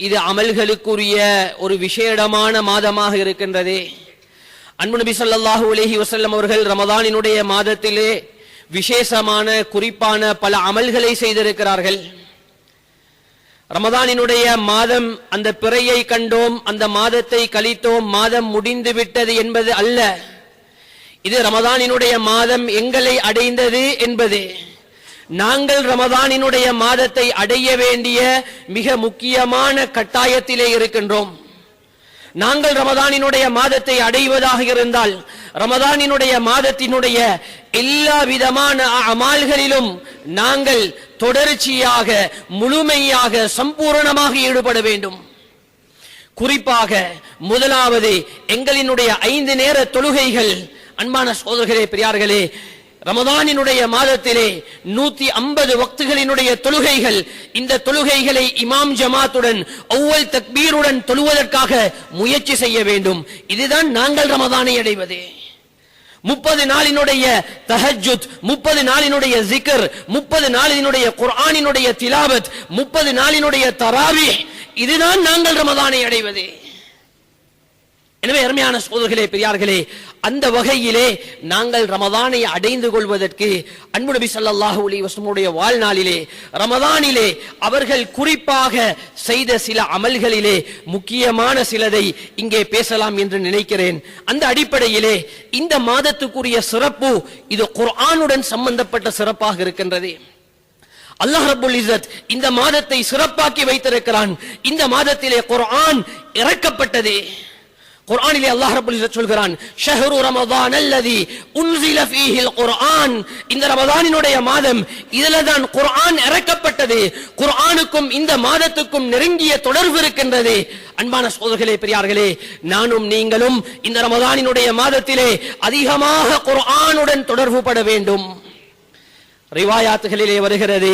இது அமல்களுக்குரிய ஒரு விசேடமான மாதமாக இருக்கின்றது. அன்பு நபி ஸல்லல்லாஹு அலைஹி வஸல்லம் அவர்கள் ரமதானினுடைய மாதத்திலே விசேஷமான குறிப்பான பல அமல்களை செய்திருக்கிறார்கள். ரமதானினுடைய மாதம் அந்த பிறையை கண்டோம், அந்த மாதத்தை கழித்தோம், மாதம் முடிந்து விட்டது என்பது அல்ல. இது ரமதானினுடைய மாதம் எங்களை அடைந்தது என்பது. நாங்கள் ரமதானினுடைய மாதத்தை அடைய வேண்டிய மிக முக்கியமான கட்டாயத்திலே இருக்கின்றோம். நாங்கள் ரமதானினுடைய மாதத்தை அடைவதாக இருந்தால் ரமதானினுடைய மாதத்தினுடைய எல்லா விதமான அமல்களிலும் நாங்கள் தொடர்ச்சியாக முழுமையாக சம்பூர்ணமாக ஈடுபட வேண்டும். குறிப்பாக முதலாவது எங்களினுடைய 5 நேர தொழுகைகள். அன்பான சகோதரர்களே, பெரியார்களே, ரமதானினுடைய மாதத்திலே 150 வக்துகளினுடைய தொழுகைகள். இந்த தொழுகைகளை இமாம் ஜமாத்துடன் அவ்வல் தக்பீருடன் தொழுவதற்காக முயற்சி செய்ய வேண்டும். இதுதான் நாங்கள் ரமதானை அடைவது. 30 நாளினுடைய தஹஜ்ஜுத், 30 நாளினுடைய ஜிக்ர், 30 நாளினுடைய குர்ஆனினுடைய திலாவத், 30 நாளினுடைய தராவீஹ், இதுதான் நாங்கள் ரமதானை அடைவது. எனவே அருமையான சகோதரர்களே, பெரியார்களே, அந்த வகையிலே நாங்கள் ரமதானை அடைந்து கொள்வதற்கு அன்பு நபி ஸல்லல்லாஹு அலைஹி வஸல்லம் வாழ்நாளிலே ரமதானிலே அவர்கள் குறிப்பாக செய்த சில அமல்களிலே முக்கியமான சிலதை இங்கே பேசலாம் என்று நினைக்கிறேன். அந்த அடிப்படையிலே இந்த மாதத்துக்குரிய சிறப்பு இது குர்ஆனுடன் சம்பந்தப்பட்ட சிறப்பாக இருக்கின்றது. அல்லாஹ் ரப்புல் இஸ்ஸத் இந்த மாதத்தை சிறப்பாக்கி வைத்திருக்கிறான். இந்த மாதத்திலே குர்ஆன் இறக்கப்பட்டது. குர்ஆனிலே அல்லாஹ் ரப்புல் இஸ்ஸத் சொல்கிறான், ஷஹ்ரு ரமதான் அல்லதி உன்ஸில ஃபீஹில் குர்ஆன். இந்த ரமதானினுடைய மாதம், இதில்தான் குர்ஆன் இறக்கப்பட்டது. குர்ஆனுக்கும் இந்த மாதத்துக்கும் நெருங்கிய தொடர்பு இருக்கின்றது. அன்பான சகோதரர்களே, பெரியார்களே, நானும் நீங்களும் இந்த ரமதானினுடைய மாதத்திலே அதிகமாக குர்ஆனுடன் தொடர்பு பட வேண்டும். ரிவாயாத்துகளிலே வருகிறது,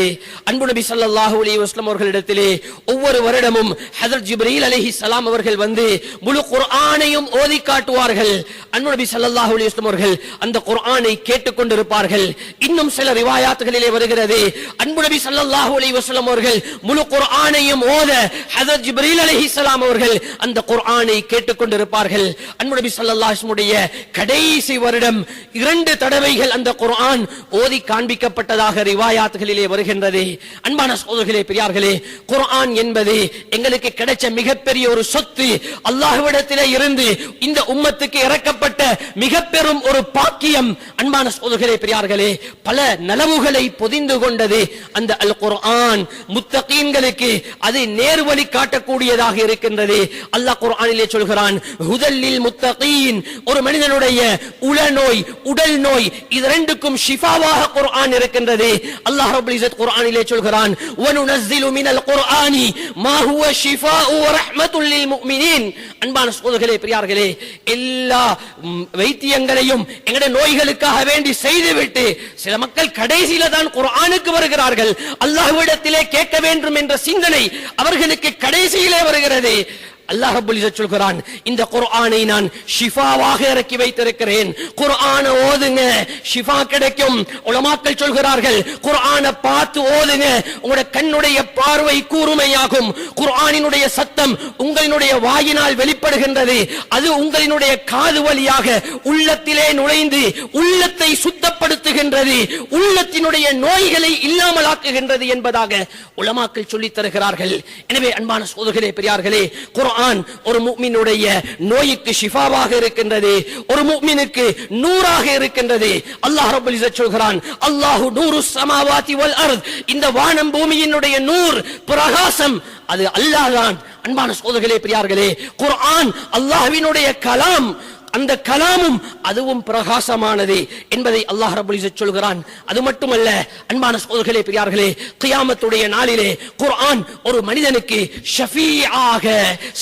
அன்பு நபி ஸல்லல்லாஹு அலைஹி வஸல்லம் அவர்களிடத்திலே ஒவ்வொரு வருடமும் ஹஜ்ரத் ஜிப்ரீல் அலைஹிஸ்ஸலாம் அவர்கள் வந்து முழு குர்ஆனையும் ஓதி காட்டுவார்கள். அன்பு நபி ஸல்லல்லாஹு அலைஹி வஸல்லம் அவர்கள் அந்த குர்ஆனை கேட்டுக்கொண்டிருப்பார்கள். இன்னும் சில ரிவாயாத்துகளிலே வருகிறது, அன்பு நபி ஸல்லல்லாஹு அலைஹி வஸல்லம் அவர்கள் முழு குர்ஆனையும் ஓத ஹஜ்ரத் ஜிப்ரீல் அலைஹிஸ்ஸலாம் அவர்கள் அந்த குர்ஆனை கேட்டுக்கொண்டிருப்பார்கள். அன்பு நபி ஸல்லல்லாஹு அலைஹி வஸல்லம் உடைய கடைசி வருடம் 2 தடவைகள் அந்த குர்ஆன் ஓதி காண்பிக்கப்பட்ட ரிவாயாத்துகளிலே வருகின்றது. அன்பான சகோதரர்களே, பெரியார்களே, குர்ஆன் என்பது எங்களுக்கு கிடைச்ச மிகப்பெரிய ஒரு சொத்து. அல்லாஹ்விடத்திலே இருந்து இந்த உம்மத்துக்கு இறக்கப்பட்ட மிக பெரும் ஒரு பாக்கியம். அன்பான சகோதரர்களே, பெரியார்களே, பல நலவுகளை பொதிந்து கொண்டது அந்த அல் குர்ஆன். முத்தகீன்களுக்கு அது நேர்வழி காட்டக்கூடியதாக இருக்கின்றது. அல்லாஹ் குர்ஆனிலே சொல்கிறான், ஹுதல்லில் முத்தகீன். ஒரு மனிதனுடைய உளநோய், உடல் நோய், இது ரெண்டுக்கும் ஷிஃபாவாக குர்ஆன் இருக்கிறது. இருக்கின்றது. அல்லாஹ் ரப்பல் இஸ்ஸத் குர்ஆனிலே சொல்கிறான், வனுனஸ்ஸிலு மினல் குர்ஆனி மா ஹுவ ஷிஃபாஉ வ ரஹ்மத்துல் லில் முஃமினீன். அன்பான சகோதரர்களே, பெரியார்களே, எல்லா வைத்தியங்களையும் எங்களுடைய நோய்களுக்காக வேண்டி செய்துவிட்டு சில மக்கள் கடைசியில தான் குர்ஆனுக்கு வருகிறார்கள். அல்லாஹ்விடத்திலே கேட்க வேண்டும் என்ற சிந்தனை அவர்களுக்கு கடைசியிலே வருகிறது. அல்லாஹ் ரப்பல் இஸ்ஸத் சொல்கிறான், இந்த குர்ஆனை நான் ஷிஃபாவாக இறக்கி வைத்திருக்கிறேன். குர்ஆனை ஓதுங்க, ஷிஃபா கிடைக்கும். உலமாக்கள் சொல்கிறார்கள், குர்ஆனை பார்த்து ஓதுங்க, உங்களுடைய கண்ணுடைய பார்வை கூர்மையாகும். குர்ஆனினுடைய சத்தம் உங்களினுடைய வாயினால் வெளிப்படுகின்றது. அது உங்களினுடைய காது வழியாக உள்ளத்திலே நுழைந்து உள்ளத்தை சுத்தப்படுத்துகின்றது, உள்ளத்தினுடைய நோய்களை இல்லாமலாக்குகின்றது என்பதாக உலமாக்கள் சொல்லித் தருகிறார்கள். எனவே அன்பான சகோதரர்களே, பெரியார்களே, குர்ஆன் ஒரு முஃமினுடைய நோய்க்கு ஷிஃபாவாக இருக்கின்றது, ஒரு முஃமினுக்கு நூறாக இருக்கின்றது. அல்லாஹ் ரப்பல் இஸ்ஸத் சொல்கிறான், அல்லாஹு நூருஸ் ஸமாவாதி வல் அர்த். இந்த வானம் பூமியினுடைய நூர் பிரகாசம் அது அல்லாஹ் தான். அன்பான சகோதரர்களே, பெரியார்களே, குர்ஆன் அல்லாஹ்வினுடைய கலாம். அந்த கலாமும் அதுவும் பிரகாசமானது என்பதை அல்லாஹ் ரப்பல் இஸ்ஸத் சொல்கிறான். அது மட்டுமல்ல, அன்பான சகோதரர்களே, பெரியார்களே, கியாமத்துடைய நாளிலே குர்ஆன் ஒரு மனிதனுக்கு ஷஃபீஆக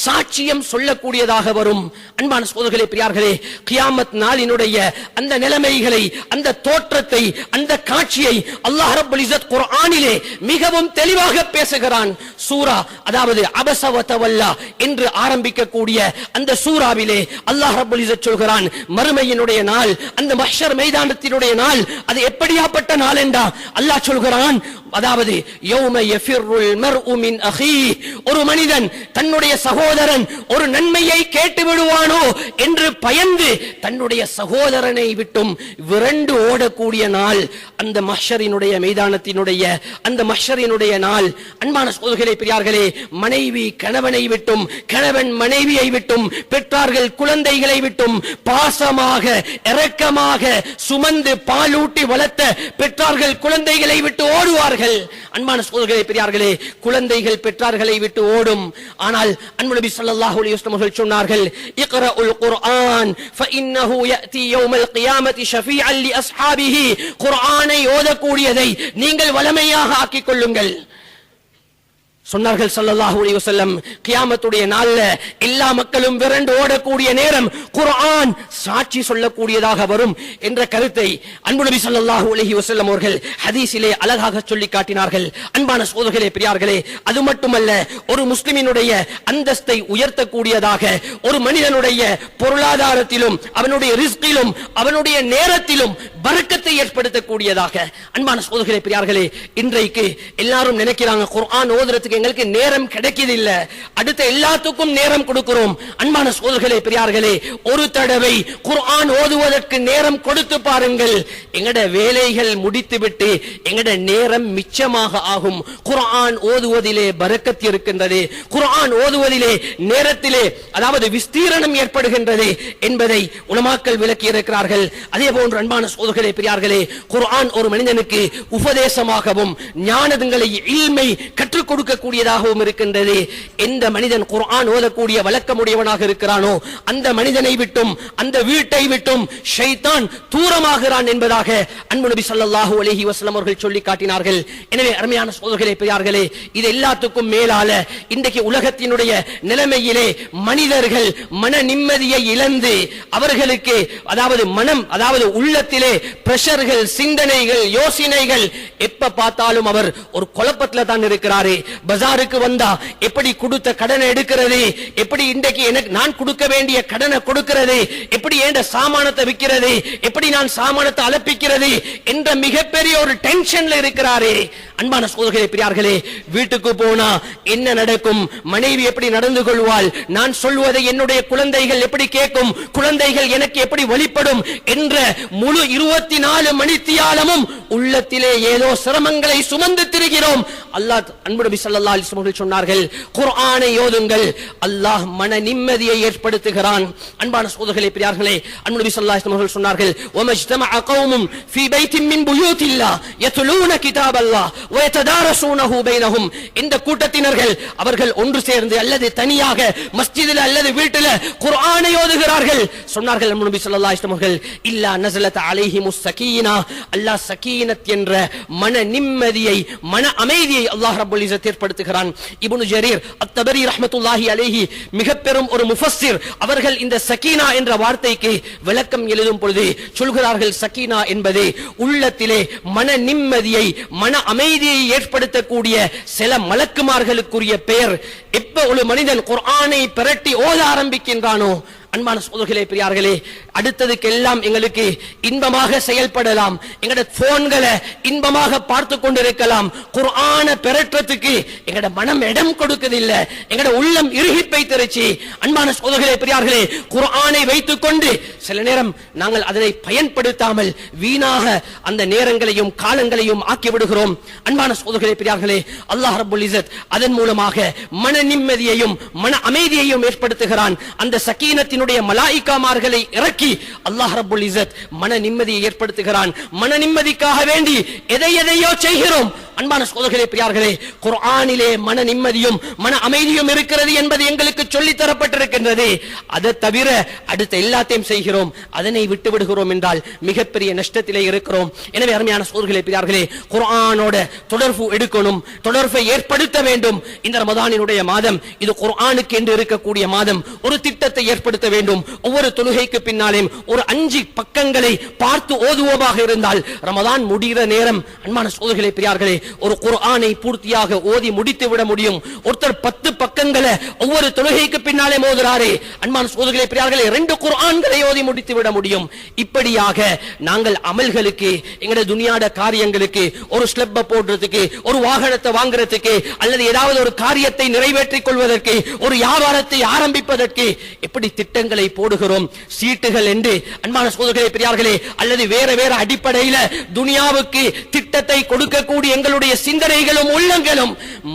சாட்சியம் சொல்லக்கூடியதாக வரும். அன்பான சகோதரர்களே, பெரியார்களே, கியாமத் நாளினுடைய அந்த நிலைமைகளை, அந்த தோற்றத்தை, அந்த காட்சியை அல்லாஹ் ரப்பல் இஸ்ஸத் குர்ஆனிலே மிகவும் தெளிவாக பேசுகிறான். சூரா, அதாவது அபஸ வ தவல்லா என்று ஆரம்பிக்கக்கூடிய அந்த சூராவிலே அல்லாஹ் ரப்பல் இஸ்ஸத் சொல்கிறான், மறுமையினுடைய நாள், அந்த மஹ்ஷர் மைதானத்தினுடைய நாள் அது எப்படியாப்பட்ட நாள் என்றா அல்லாஹ் சொல்கிறான், அதாவது யௌம யஃபிருல் மர்உ மின் அஹீ. ஒரு மனிதன் தன்னுடைய சகோதரன் ஒரு நன்மையை கேட்டு விடுவானோ என்று பயந்து தன்னுடைய சகோதரனை விட்டும் விரண்டு ஓடக்கூடிய நாள் அந்த மஹ்ஷரினுடைய மைதானத்தினுடைய அந்த மஹ்ஷரினுடைய நாள். அன்பான சகோதரர்களே, பெரியார்களே, மனைவி கணவனை விட்டும், கணவன் மனைவியை விட்டும், பெற்றார்கள் குழந்தைகளை விட்டும் பாசமாக இரக்கமாக சுமந்து பாலூட்டி வளர்த்த பெற்றார்கள் குழந்தைகளை விட்டு ஓடுவார்கள். அன்பான சகோதரர்களே, பெரியார்களே, குழந்தைகள் பெற்றார்களை விட்டு ஓடும். ஆனால் அன்பு நபி ஸல்லல்லாஹு அலைஹி வஸல்லம் அவர்கள் சொன்னார்கள், இக்ரஉல் குர்ஆன் ஃபஇன்னஹு யஅதி யௌமல் கியாமத்தி ஷஃபீஅன் லி அஸ்ஹாபிஹி. குர்ஆனை ஓதக்கூடியதை நீங்கள் வளமையாக ஆக்கிக் கொள்ளுங்கள். சொன்னார்கள் ஸல்லல்லாஹு அலைஹி வஸல்லம், கியாமத்துடைய நாள்ல எல்லா மக்களும் விரண்டு ஓடக்கூடிய நேரம் குர்ஆன் சாட்சி சொல்லக்கூடியதாக வரும் என்ற கருத்தை அன்பு நபி ஸல்லல்லாஹு அலைஹி வஸல்லம் அவர்கள் ஹதீஸிலே அழகாக சொல்லி காட்டினார்கள். அன்பான சகோதரர்களே, பெரியார்களே, அது மட்டுமல்ல, ஒரு முஸ்லிமினுடைய அந்தஸ்தை உயர்த்தக்கூடியதாக, ஒரு மனிதனுடைய பொருளாதாரத்திலும் அவனுடைய ரிஸ்கிலும் அவனுடைய நேரத்திலும் பரக்கத்தை ஏற்படுத்தக்கூடியதாக. அன்பான சகோதரர்களே, பெரியார்களே, இன்றைக்கு எல்லாரும் நினைக்கிறாங்க, குர்ஆன் ஓதுறதுக்கு எங்களுக்கு நேரம் கிடைக்குது இல்ல, அடுத்த எல்லாத்துக்கும் நேரம் கொடுக்கிறோம். அன்பான சகோதரர்களே, பெரியார்களே, ஒரு தடவை குர்ஆன் ஓதுவதற்கு நேரம் கொடுத்து பாருங்கள். எங்கட வேலைகள் முடித்துவிட்டு எங்கட நேரம் மிச்சமாக ஆகும். குர்ஆன் ஓதுவதிலே பரக்கத் இருக்கின்றது. குர்ஆன் ஓதுவதிலே நேரத்திலே, அதாவது விஸ்தீரணம் ஏற்படுகின்றது என்பதை உலமாக்கள் விளக்கி இருக்கிறார்கள். அதே போன்று அன்பான சகோதரர்களே, பெரியார்களே, குர்ஆன் ஒரு மனிதனுக்கு உபதேசமாகவும் ஞானங்களை இல்மை கற்றுக் கொடுக்கக்கூடியதாகவும் இருக்கின்றது. எந்த மனிதன் குர்ஆன் ஓதக்கூடிய வழக்கமுடையவனாக இருக்கிறானோ அந்த மனிதனை விட்டும் அந்த வீட்டை விட்டும் ஷைத்தான் தூரமாகிறான் என்பதாக அன்பு நபி ஸல்லல்லாஹு அலைஹி வஸல்லம் அவர்கள் சொல்லி காட்டினார்கள். எனவே அருமையான சகோதரர்களே, பெரியார்களே, இது எல்லாத்துக்கும் மேலால இன்றைக்கு உலகத்தினுடைய நிலைமையிலே மனிதர்கள் மன நிம்மதியை இழந்து அவர்களுக்கு அதாவது மனம், அதாவது உள்ளத்திலே பிரஷர்கள், சிந்தனைகள், யோசனைகள், எப்ப பார்த்தாலும் அவர் ஒரு குழப்பத்தில் தான் இருக்கிறாரு. பஜாருக்கு வந்தா எப்படி கொடுத்த கடனை எடுக்கிறது, எப்படி இன்றைக்கு எனக்கு நான் கொடுக்க வேண்டிய கடனை கொடுக்கிறது, எப்படி ஏண்ட சாமானத்தை விற்கிறது, எப்படி நான் சாமானத்தை அலப்பிக்கிறது என்ற மிகப்பெரிய ஒரு டென்ஷன்ல இருக்கிறாரே. அன்பான சகோதரர்களே, பெரியார்களே, வீட்டுக்கு போனா என்ன நடக்கும், மனைவி எப்படி நடந்து கொள்வாள், நான் சொல்வதை என்னுடைய குழந்தைகள் எப்படி கேட்கும், குழந்தைகள் எனக்கு எப்படி வழிபடும் என்ற முழு 24 மணித்தியாலமும் உள்ளத்திலே ஏதோ சிரமங்களை சுமந்து திரிகிறோம். அல்லாஹ் அன்பு நபி ஸல்லல்லாஹு அலைஹி வஸல்லம் சொன்னார்கள், குர்ஆனை ஓதுங்கள், அல்லாஹ் மன நிம்மதியை ஏற்படுத்துகிறான். அன்பான சகோதரர்களே, பெரியார்களே, அன்பு நபி ஸல்லல்லாஹு அலைஹி வஸல்லம் சொன்னார்கள், வமஜ்தமஅ கௌமும் ஃபீ பைத்தின் மின் புயூத்தில்லாஹ் யத்லூன கிதாபல்லாஹ் வ யததாரஸூனஹு பைனஹும். இந்த கூட்டத்தினர்கள் அவர்கள் ஒன்று சேர்ந்து அல்லது தனியாக மஸ்ஜிதில் அல்லது வீட்டில் குர்ஆனை ஓதுகிறார்கள். சொன்னார்கள் அன்பு நபி ஸல்லல்லாஹு அலைஹி வஸல்லம், இல்லா நஸலத் அலைஹிமுஸ் ஸகீனா, அல்லாஹ் ஸகீனத் என்ற மன நிம்மதியை, மன அமைதியை அல்லாஹ் ரப்பல் இஸ்ஸத் ஏற்படுத்துகிறான். இப்னு ஜரீர் அத்-தபரி ரஹ்மத்துல்லாஹி அலைஹி மிக பெரும் ஒரு முஃபஸ்ஸிர், அவர்கள் இந்த சகீனா என்ற வார்த்தைக்கு விளக்கம் எழுதும் பொழுது சொல்கிறார்கள், சகீனா என்பது உள்ளத்திலே மன நிம்மதியை, மன அமைதியை ஏற்படுத்தக்கூடிய சில மலக்குமார்களுக்குரிய பெயர். எப்ப ஒரு மனிதன் குர்ஆனை பிரட்டி ஓத ஆரம்பிக்கின்றானோ, அன்பான சகோதரர்களே, பெரியார்களே, அடுத்ததுக்கு எல்லாம் எங்களுக்கு இன்பமாக செயல்படலாம், எங்கட போன்களை இன்பமாக பார்த்து கொண்டிருக்கலாம். குர்ஆனை பெறற்றதுக்கு எங்கட மனம் இடம் கொடுக்கதில்லை, எங்கட உள்ளம் இறுகி வைத்திருச்சு. அன்பான சகோதரர்களே, பெரியார்களே, குர்ஆனை வைத்துக் கொண்டு சில நேரம் நாங்கள் அதனை பயன்படுத்தாமல் வீணாக அந்த நேரங்களையும் காலங்களையும் ஆக்கி விடுகிறோம். அன்பான சகோதரர்களே, பெரியார்களே, அல்லாஹ் ரப்பல் இஸ்ஸத் அதன் மூலமாக மன நிம்மதியையும் மன அமைதியையும் ஏற்படுத்துகிறான். அந்த சகீனத்தின் மலாயிகாமார்களை இறக்கி அல்லாஹ் ரப்பல் இஸ்ஸத் மன நிம்மதியை ஏற்படுத்துகிறான். மன நிம்மதிக்காக வேண்டி எதையோ செய்கிறோம். அன்பான சகோதரர்களே, பெரியார்களே, குர்ஆனிலே மன நிம்மதியும் மன அமைதியும் இருக்கிறது என்பது எங்களுக்கு சொல்லித் தரப்பட்டிருக்கின்றது. அதை தவிர அடுத்த எல்லாத்தையும் செய்கிறோம், அதனை விட்டு விடுகிறோம் என்றால் மிகப்பெரிய நஷ்டத்திலே இருக்கிறோம். எனவே அருமையான சகோதரர்களே, பெரியார்களே, குர்ஆனோட தொடர்பு எடுக்கணும், தொடர்பை ஏற்படுத்த வேண்டும். இந்த ரமதானினுடைய மாதம் இது குர்ஆனுக்கு என்று இருக்கக்கூடிய மாதம். ஒரு திட்டத்தை ஏற்படுத்த வேண்டும். ஒவ்வொரு தொழுகைக்கு பின்னாலேயும் ஒரு 5 பக்கங்களை பார்த்து ஓதுவோமாக இருந்தால் ரமதான் முடிகிற நேரம், அன்பான சகோதரர்களே, பெரியார்களே, ஒரு குர்ஆனை பூர்த்தியாக ஓதி முடித்து விட முடியும். ஒருத்தர் 10 பக்கங்களை ஒவ்வொரு தொழுகைக்கு பின்னாலே ஓதுறாரே, அன்பான சகோதரர்களே, பெரியார்களே, 2 குர்ஆன்களை ஓதி முடித்து விட முடியும். இப்படியாக நாங்கள் அமல்களுக்கு, எங்களுடைய துனியாட காரியங்களுக்கு, ஒரு ஸ்லெப்ப போடுறதுக்கு, ஒரு வாகனத்தை வாங்குறதுக்கு, அல்லது ஏதாவது ஒரு காரியத்தை நிறைவேற்றிக் கொள்வதற்கு, ஒரு வியாபாரத்தை ஆரம்பிப்பதற்கு எப்படி திட்டங்களை போடுகிறோம். சீட்டுகள் என்று, அன்பான சகோதரர்களே, பெரியார்களே, அல்லது வேற அடிப்படையில் துனியாவுக்கு திட்டத்தை கொடுக்கக்கூடிய எங்களுடைய சிந்தனைகளும் உள்ளங்களும்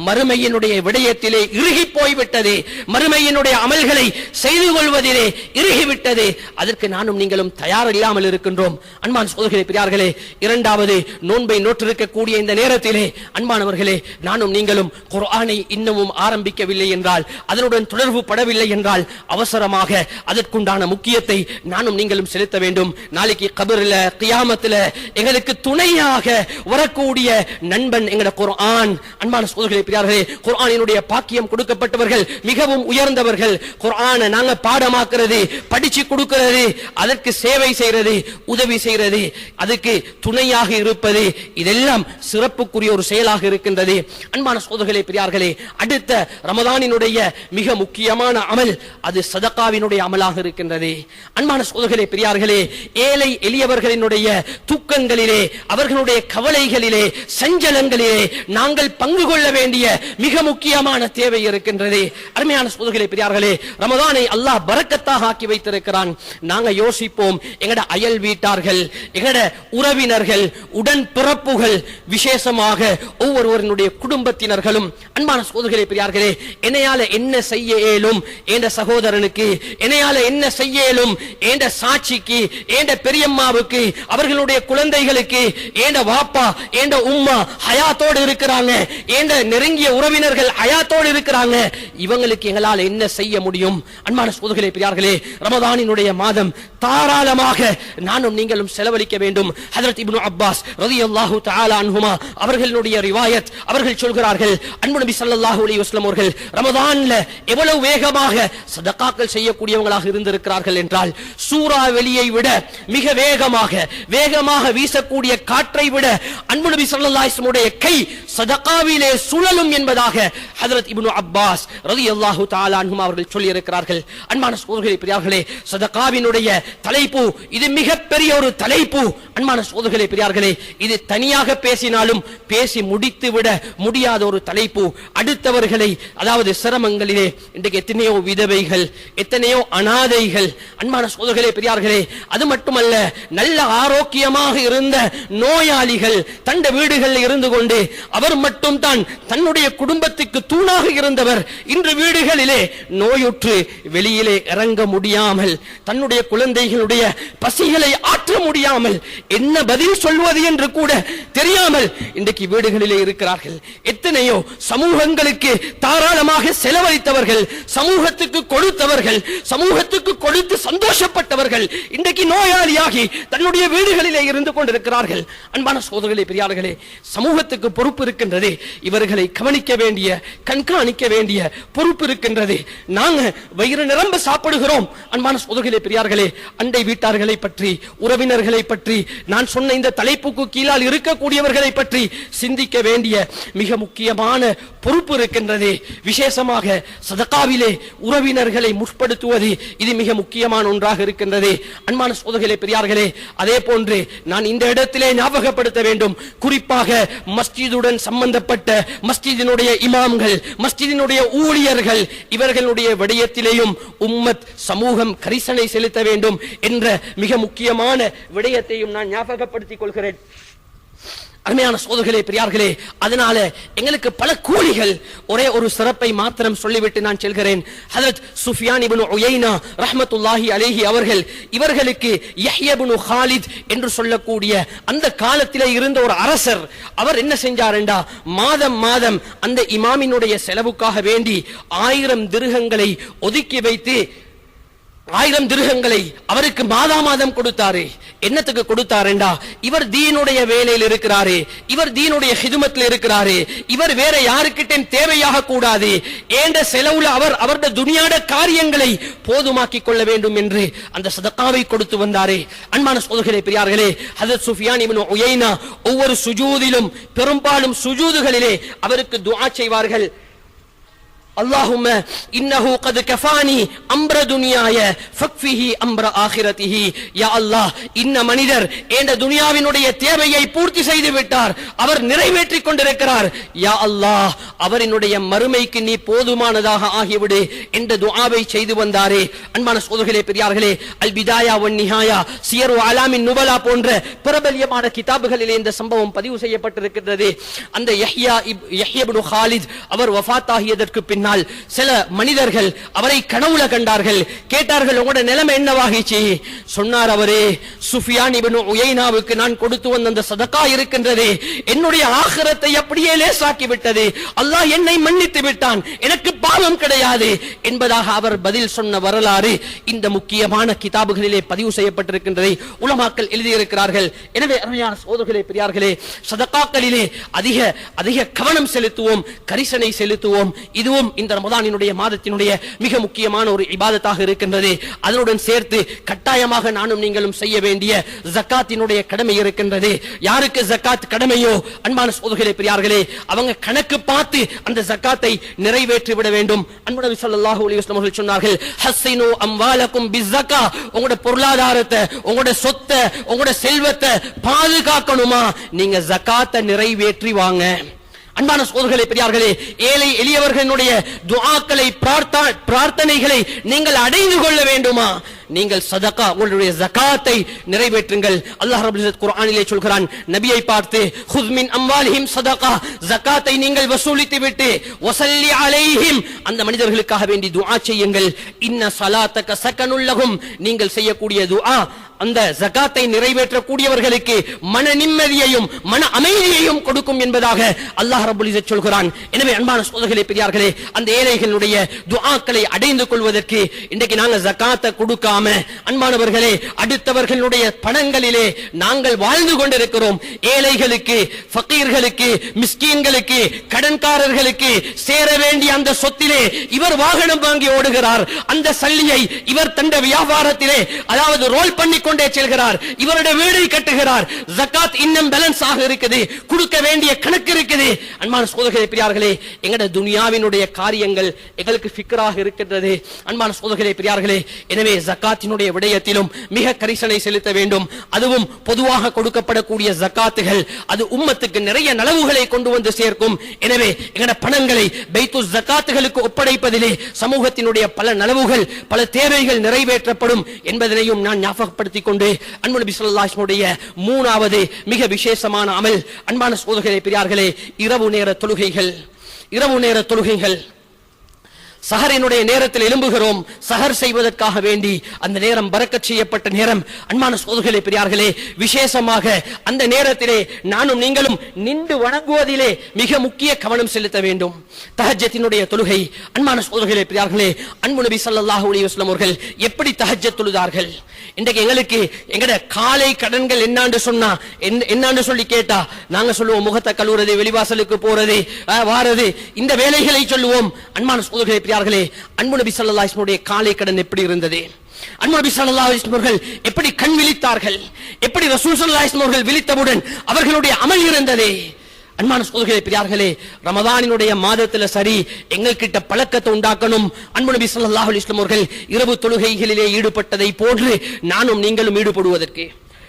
மறுமையினுடைய விடயத்திலே இறுகி போய்விட்டது. மறுமையினுடைய அமல்களை செய்து கொள்வதிலே இறுகிவிட்டது. அதற்கு நானும் நீங்களும் தயார் இல்லாமல் இருக்கின்றோம். அன்பான சகோதரர்களே, பெரியார்களே, இரண்டாவது நோன்பை நோற்றிருக்கக்கூடிய இந்த நேரத்திலே அன்பானவர்களே, நானும் நீங்களும் குர்ஆனை இன்னமும் ஆரம்பிக்கவில்லை என்றால், அதனுடன் தொடர்பு படவில்லை என்றால் அவசரமாக அதற்குண்டான முக்கியத்தை நானும் நீங்களும் செலுத்த வேண்டும். நாளைக்கு கபர்ல, கியாமத்துல எங்களுக்கு துணையாக வரக்கூடிய நண்பன் எங்கட குர்ஆன். அன்பான சகோதரர்களே, பெரியார்களே, குர்ஆனினுடைய பாக்கியம் கொடுக்கப்பட்டவர்கள் மிகவும் உயர்ந்தவர்கள். குர்ஆனை நாங்க பாடமாக்குறது, படிச்சு கொடுக்கிறது, அதற்கு சேவை செய்யறது, உதவி செய்யறது, அதுக்கு துணையாக இருப்பது, இதெல்லாம் சிறப்புக்குரிய ஒரு செயலாக இருக்கின்றது. அன்பான சகோதரர்களே, பெரியார்களே, அடுத்த ரமதானினுடைய மிக முக்கியமான அமல் அது சதகாவினுடைய அமலாக இருக்கின்றது. அன்பான சகோதரர்களே, பெரியார்களே, ஏழை எளியவர்களினுடைய துக்கங்களிலே, அவர்களுடைய கவலைகளிலே, சஞ்சலங்களிலே நாங்கள் பங்கு கொள்ள வேண்டிய மிக முக்கியமான தேவை இருக்கின்றது. அருமையான சகோதரர்களே, பெரியார்களே, ரமதானை அல்லாஹ் பரக்கத்தாக ஆக்கி வைத்திருக்கிறான். நாங்க யோசிப்போம், எங்கட அயல் வீட்டார்கள், எங்கட உறவினர்கள், உடன் பிறப்புகள், விசேஷமாக ஒவ்வொருவருடைய குடும்பத்தினர்களும், அன்பான சகோதரர்களே, பெரியார்களே, என்னையால என்ன செய்ய இயலும் என்ற சகோதரனுக்கு, என்னையால என்ன செய்ய இயலும் என்ற சாட்சிக்கு, என்ற பெரியம்மாவுக்கு, அவர்களுடைய குழந்தைகளுக்கு, என்ற வாப்பா, என்ற உம்மா ஹயாத்தோடு இருக்கிறாங்க, என்ற நெருங்கிய உறவினர்கள் ஹயாத்தோடு இருக்கிறாங்க, இவங்களுக்கு எங்களால் என்ன செய்ய முடியும்? அன்பான சகோதரர்களே, பெரியார்களே, ரமதானினுடைய மாதம் தாராளமாக நானும் நீங்களும் செலவழிக்க வேண்டும். ஹஜ்ரத் இப்னு அப்பாஸ் ரலியல்லாஹு தஆலா அன்ஹுமா அவர்களுடைய ரிவாயத், அவர்கள் சொல்கிறார்கள், அன்பு நபி ஸல்லல்லாஹு அலைஹி வஸல்லம் அவர்கள் ரமதான்ல எவ்வளவு வேகமாக சதகாக்கள் செய்யக்கூடியவங்களாக இருந்திருக்கிறார்கள் என்றால், சூறா வெளியை விட மிக வேகமாக வீசக்கூடிய காற்றை விட அன்பு நபி ஸல்லல்லாஹு அலைஹி வஸல்லம் உடைய கை சதகாவிலே சுழல சுழலும் என்பதாக ஹஜ்ரத் இப்னு அப்பாஸ் ரலியல்லாஹு தஆலா அன்ஹுமா அவர்கள் சொல்லி இருக்கிறார்கள். அன்பான சகோதரர்களே பெரியார்களே, சதகாவினுடைய தலைப்பு இது மிகப்பெரிய ஒரு தலைப்பு. அன்பான சகோதரர்களே பெரியார்களே, இது தனியாக பேசினாலும் பேசி முடித்து விட முடியாத ஒரு தலைப்பு. அடுத்தவர்களை அதாவது சிரமங்களிலே இன்றைக்கு எத்தனையோ விதவைகள், எத்தனையோ அனாதைகள். அன்பான சகோதரர்களே பெரியார்களே, அது மட்டுமல்ல, நல்ல ஆரோக்கியமாக இருந்த நோயாளிகள் தண்ட வீடுகளில் இருந்து கொண்டு அவர் மட்டும் தான் தன்னுடைய குடும்பத்துக்கு தூணாக இருந்தவர் இன்று வீடுகளிலே நோயுற்று வெளியிலே இறங்க முடியாமல், தன்னுடைய குழந்தைகளுடைய பசிகளை ஆற்ற முடியாமல், என்ன பதில் சொல்வது என்று கூட தெரியாமல் இன்றைக்கு வீடுகளிலே இருக்கிறார்கள். எத்தனையோ சமூகங்களுக்கு தாராளமாக செலவழித்தவர்கள், சமூகத்துக்கு கொடுத்தவர்கள், சமூகத்துக்கு கொடுத்து சந்தோஷப்பட்டவர்கள் இன்றைக்கு நோயாளியாகி தன்னுடைய வீடுகளிலே இருந்து கொண்டிருக்கிறார்கள். அன்பான சகோதரர்களே பெரியார்களே, சமூகத்துக்கு பொறுப்பு இருக்கின்றது. இவர்களை கவனிக்க வேண்டிய, கண்காணிக்க வேண்டிய பொறுப்பு இருக்கின்றது. நாங்க வயிறு நிரம்ப சாப்பிடுகிறோம். அன்பான சகோதரர்களே பெரியார்களே, அண்டை வீட்டார்களை பற்றி, உறவினர்களை பற்றி, நான் சொன்ன இந்த தலைப்புக்கு கீழால் இருக்கக்கூடியவர்களை பற்றி சிந்திக்க வேண்டிய மிக முக்கியமான பொறுப்பு இருக்கின்றது. விசேஷமாக சதகாவிலே உறவினர்களை முற்படுத்துவது இது மிக முக்கியமான ஒன்றாக இருக்கின்றது. அன்பான சகோதரர்களே பெரியார்களே, அதே போன்று நான் இந்த இடத்திலே ஞாபகப்படுத்த வேண்டும், குறிப்பாக மஸ்ஜிதுடன் சம்பந்தப்பட்ட மஸ்ஜிதினுடைய இமாம்கள், மஸ்ஜிதினுடைய ஊழியர்கள், இவர்களுடைய விடயத்திலேயும் உம்மத் சமூகம் கரிசனை செலுத்த வேண்டும் என்ற மிக முக்கியமான விடயத்தையும் நான் ஞாபகப்படுத்திக் கொள்கிறேன். அருமையான சகோதரர்களே பெரியார்களே, அதனால எங்களுக்கு பல கூலிகள். ஒரே ஒரு சிறப்பை மாத்திரம் சொல்லிவிட்டு நான் செல்கிறேன். ஹஜ்ரத் சுஃபியான் இப்னு உயைனா ரஹ்மத்துல்லாஹி அலைஹி அவர்கள், இவர்களுக்கு யஹ்யா இப்னு காலித் என்று சொல்லக்கூடிய அந்த காலத்திலே இருந்த ஒரு அரசர், அவர் என்ன செஞ்சாருண்டா, மாதம் மாதம் அந்த இமாமினுடைய செலவுக்காக வேண்டி 1000 திர்ஹங்களை ஒதுக்கி வைத்து 1000 திர்ஹங்களை அவருக்கு மாதா மாதம் கொடுத்தாரு. என்னத்துக்கு கொடுத்தாருண்டா, இவர் தீனுடைய வேலையில் இருக்கிறாரு, இவர் தீனுடைய ஹிதுமத்தில் இருக்கிறாரு, இவர் வேற யாருக்கிட்ட தேவையாக கூடாது, ஏண்ட செலவுல அவர் அவருடைய துனியாட காரியங்களை போதுமாக்கிக் கொள்ள வேண்டும் என்று அந்த சதகாவை கொடுத்து வந்தாரே. அன்பான சகோதரர்களே பெரியார்களே, ஹஜ்ரத் சுஃபியான் இப்னு உயைனா ஒவ்வொரு சுஜூதிலும், பெரும்பாலும் சுஜூதுகளிலே அவருக்கு துஆ செய்வார்கள். அல்லாஹும்ம இன்னஹு கத் கஃபானி அம்ர துனியாய ஃபக்ஃபிஹி அம்ர ஆகிரதிஹி. யா அல்லாஹ், இந்த மனிதர் இந்த துனியாவினுடைய தேவையை பூர்த்தி செய்து விட்டார், அவர் நிறைவேற்றிக் கொண்டிருக்கிறார். யா அல்லாஹ், அவரினுடைய மறுமைக்கு நீ போதுமானதாக ஆகிவிடு என்ற துஆவை செய்து வந்தாரே. அன்பான சகோதரர்களே பெரியார்களே, அல் பிதாயா வன் நிஹாயா, சியரு அலாமின் நுபலா போன்ற பிரபல்யமான கிதாபுகளிலே இந்த சம்பவம் பதிவு செய்யப்பட்டிருக்கிறது. அந்த யஹ்யா இப்னு காலித் அவர் வஃபாத் ஆகியதற்கு பின்னால் சில மனிதர்கள் அவரை கனவுல கண்டார்கள். கேட்டார்கள், உங்களோட நிலைமை என்னவாகிச்சு? சொன்னார் அவரே, சுஃபியான் இப்னு உயைனாவுக்கு நான் கொடுத்து வந்த அந்த சதகா இருக்கின்றது, என்னுடைய ஆகிரத்தை அப்படியே லேசாக்கி விட்டது, அல்லாஹ் என்னை மன்னித்து விட்டான், எனக்கு பாவம் கிடையாது என்பதாக அவர் பதில் சொன்ன வரலாறு இந்த முக்கியமான கிதாபுகளிலே பதிவு செய்யப்பட்டிருக்கின்றதை உலமாக்கள் எழுதியிருக்கிறார்கள். எனவே அருமையான சகோதரர்களே பெரியார்களே, சதகாக்களிலே அதிக அதிக கவனம் செலுத்துவோம், கரிசனை செலுத்துவோம். இதுவும் இந்த ரமதானினுடைய மாதத்தினுடைய மிக முக்கியமான ஒரு இபாதத்தாக இருக்கின்றது. அதனுடன் சேர்த்து கட்டாயமாக நானும் நீங்களும் செய்ய வேண்டிய ஜகாத்தினுடைய கடமை இருக்கின்றது. யாருக்கு ஜகாத் கடமையோ அன்பான சகோதரர்களே பெரியார்களே, அவங்க கணக்கு பார்த்து அந்த ஜகாத்தை நிறைவேற்றி விட வேண்டும். அன்பு நபி ஸல்லல்லாஹு அலைஹி வஸல்லம் அவர்கள் சொன்னார்கள், ஹஸ்ஸினு அம்வாலக்கும் பிஸ்ஸகா, உங்களுடைய பொருளாதாரத்தை, உங்களுடைய சொத்தை, உங்களுடைய செல்வத்தை பாதுகாக்கணுமா, நீங்க ஜகாத்தை நிறைவேற்றி வாங்க. அன்பான சகோதரர்களே பெரியார்களே, ஏழை எளியவர்களுடைய துஆக்களை, பிரார்த்தனைகளை நீங்கள் அடைந்து கொள்ள வேண்டுமா, நீங்கள் சதகா, உங்களுடைய ஜகாத்தை நிறைவேற்றுங்கள். அல்லாஹ் ரப்பல் இஸ்ஸத் குர்ஆனிலே சொல்கிறான், நபியை பார்த்து, ஹுஸ் மின் அம்வாலிஹிம் சதகா, ஜகாத்தை நீங்கள் வசூலித்து விட்டு, வஸல்லி அலைஹிம், அந்த மனிதர்களுக்காக வேண்டி துஆ செய்யுங்கள். இன்ன ஸலாத்தக ஸகனுல் லஹும், நீங்கள் செய்யக்கூடிய துஆ அந்த ஜகாத்தை நிறைவேற்றக்கூடியவர்களுக்கு மன நிம்மதியையும் மன அமைதியையும் கொடுக்கும் என்பதாக அல்லாஹ் ரப்பல் இஸ்ஸத் சொல்கிறான். எனவே அன்பான சகோதரர்களே பெரியார்களே, அந்த ஏழைகளுடைய துஆக்களை அடைந்து கொள்வதற்கு இன்றைக்கு நாங்கள் ஜகாத்தை கொடுக்காம, அன்பானவர்களே, அடுத்தவர்களுடைய பணங்களிலே நாங்கள் வாழ்ந்து கொண்டிருக்கிறோம். ஏழைகளுக்கு, ஃபகீர்களுக்கு, மிஸ்கீன்களுக்கு, கடன்காரர்களுக்கு சேர வேண்டிய அந்த சொத்திலே இவர் வாகனம் வாங்கி ஓடுகிறார். அந்த சல்லியை இவர் தந்த வியாபாரத்திலே, அதாவது ரோல் பண்ணி கொண்டே செல்கிறார், இவருடைய வீடை கட்டுகிறார். ஜகாத் இன்னும் பேலன்ஸ் ஆக இருக்குது, கொடுக்க வேண்டிய கணக்கு இருக்குது. அன்பான சகோதரர்களே பெரியார்களே, எங்கட துனியாவினுடைய காரியங்கள் எங்களுக்கு ஃபிக்ராக இருக்கின்றது. அன்பான சகோதரர்களே பெரியார்களே, எனவே ஜகாத்தினுடைய விடயத்திலும் மிக கரிசனை செலுத்த வேண்டும். அதுவும் பொதுவாக கொடுக்கப்படக்கூடிய ஜகாத்துகள் அது உம்மத்துக்கு நிறைய நலவுகளை கொண்டு வந்து சேர்க்கும். எனவே எங்கட பணங்களை பைத்துல் ஜகாத்துகளுக்கு ஒப்படைப்பதிலே சமூகத்தினுடைய பல நலவுகள், பல தேவைகள் நிறைவேற்றப்படும் என்பதனையும் நான் ஞாபகப்படுத்திக் கொண்டு, அன்பு நபி ஸல்லல்லாஹு அலைஹி வஸல்லம் உடைய மூணாவது மிக விசேஷமான அமல், அன்பான சகோதரர்களே பெரியார்களே, இரவு நேர தொழுகைகள். இரவு நேர தொழுகைகள் சஹரினுடைய நேரத்தில் எழும்புகிறோம், சஹர் செய்வதற்காக வேண்டி. அந்த நேரம் பரக்கத் செய்யப்பட்ட நேரம். அன்பான சகோதரர்களே பெரியார்களே, விசேஷமாக அந்த நேரத்திலே நானும் நீங்களும் நின்று வணங்குவதிலே மிக முக்கிய கவனம் செலுத்த வேண்டும். தஹஜ்ஜத்தினுடைய தொழுகை. அன்பான சகோதரர்களே பெரியார்களே, அன்பு நபி ஸல்லல்லாஹு அலைஹி வஸல்லம் அவர்கள் எப்படி தஹஜ்ஜத் தொழுதார்கள்? இன்றைக்கு எங்களுக்கு எங்கட காலை கடன்கள் என்னான்னு சொன்னா, என்னான்னு சொல்லி கேட்டா நாங்க சொல்லுவோம் முகத்தை கழுவுறது, வெளிவாசலுக்கு போறது, வாரது, இந்த வேலைகளை சொல்லுவோம். அன்பான சகோதரர்களே பெரியார்களே, அன்பு நபி ஸல்லல்லாஹு அலைஹி வஸல்லம் உடைய காலை கடன் எப்படி இருந்தது? அன்பு நபி ஸல்லல்லாஹு அலைஹி வஸல்லம் அவர்கள் எப்படி கண் விழித்தார்கள்? எப்படி ரசூல் ஸல்லல்லாஹு அலைஹி வஸல்லம் அவர்கள் விழித்தவுடன் அவர்களுடைய அமல் இருந்தது? அன்பான சகோதரர்களே பெரியார்களே, ரமதானினுடைய மாதத்துல சரி எங்கள்கிட்ட பழக்கத்தை உண்டாக்கணும். அன்பு நபி ஸல்லல்லாஹு அலைஹி வஸல்லம் அவர்கள் இரவு தொழுகைகளிலே ஈடுபட்டதை போன்று நானும் நீங்களும் ஈடுபடுவதற்கு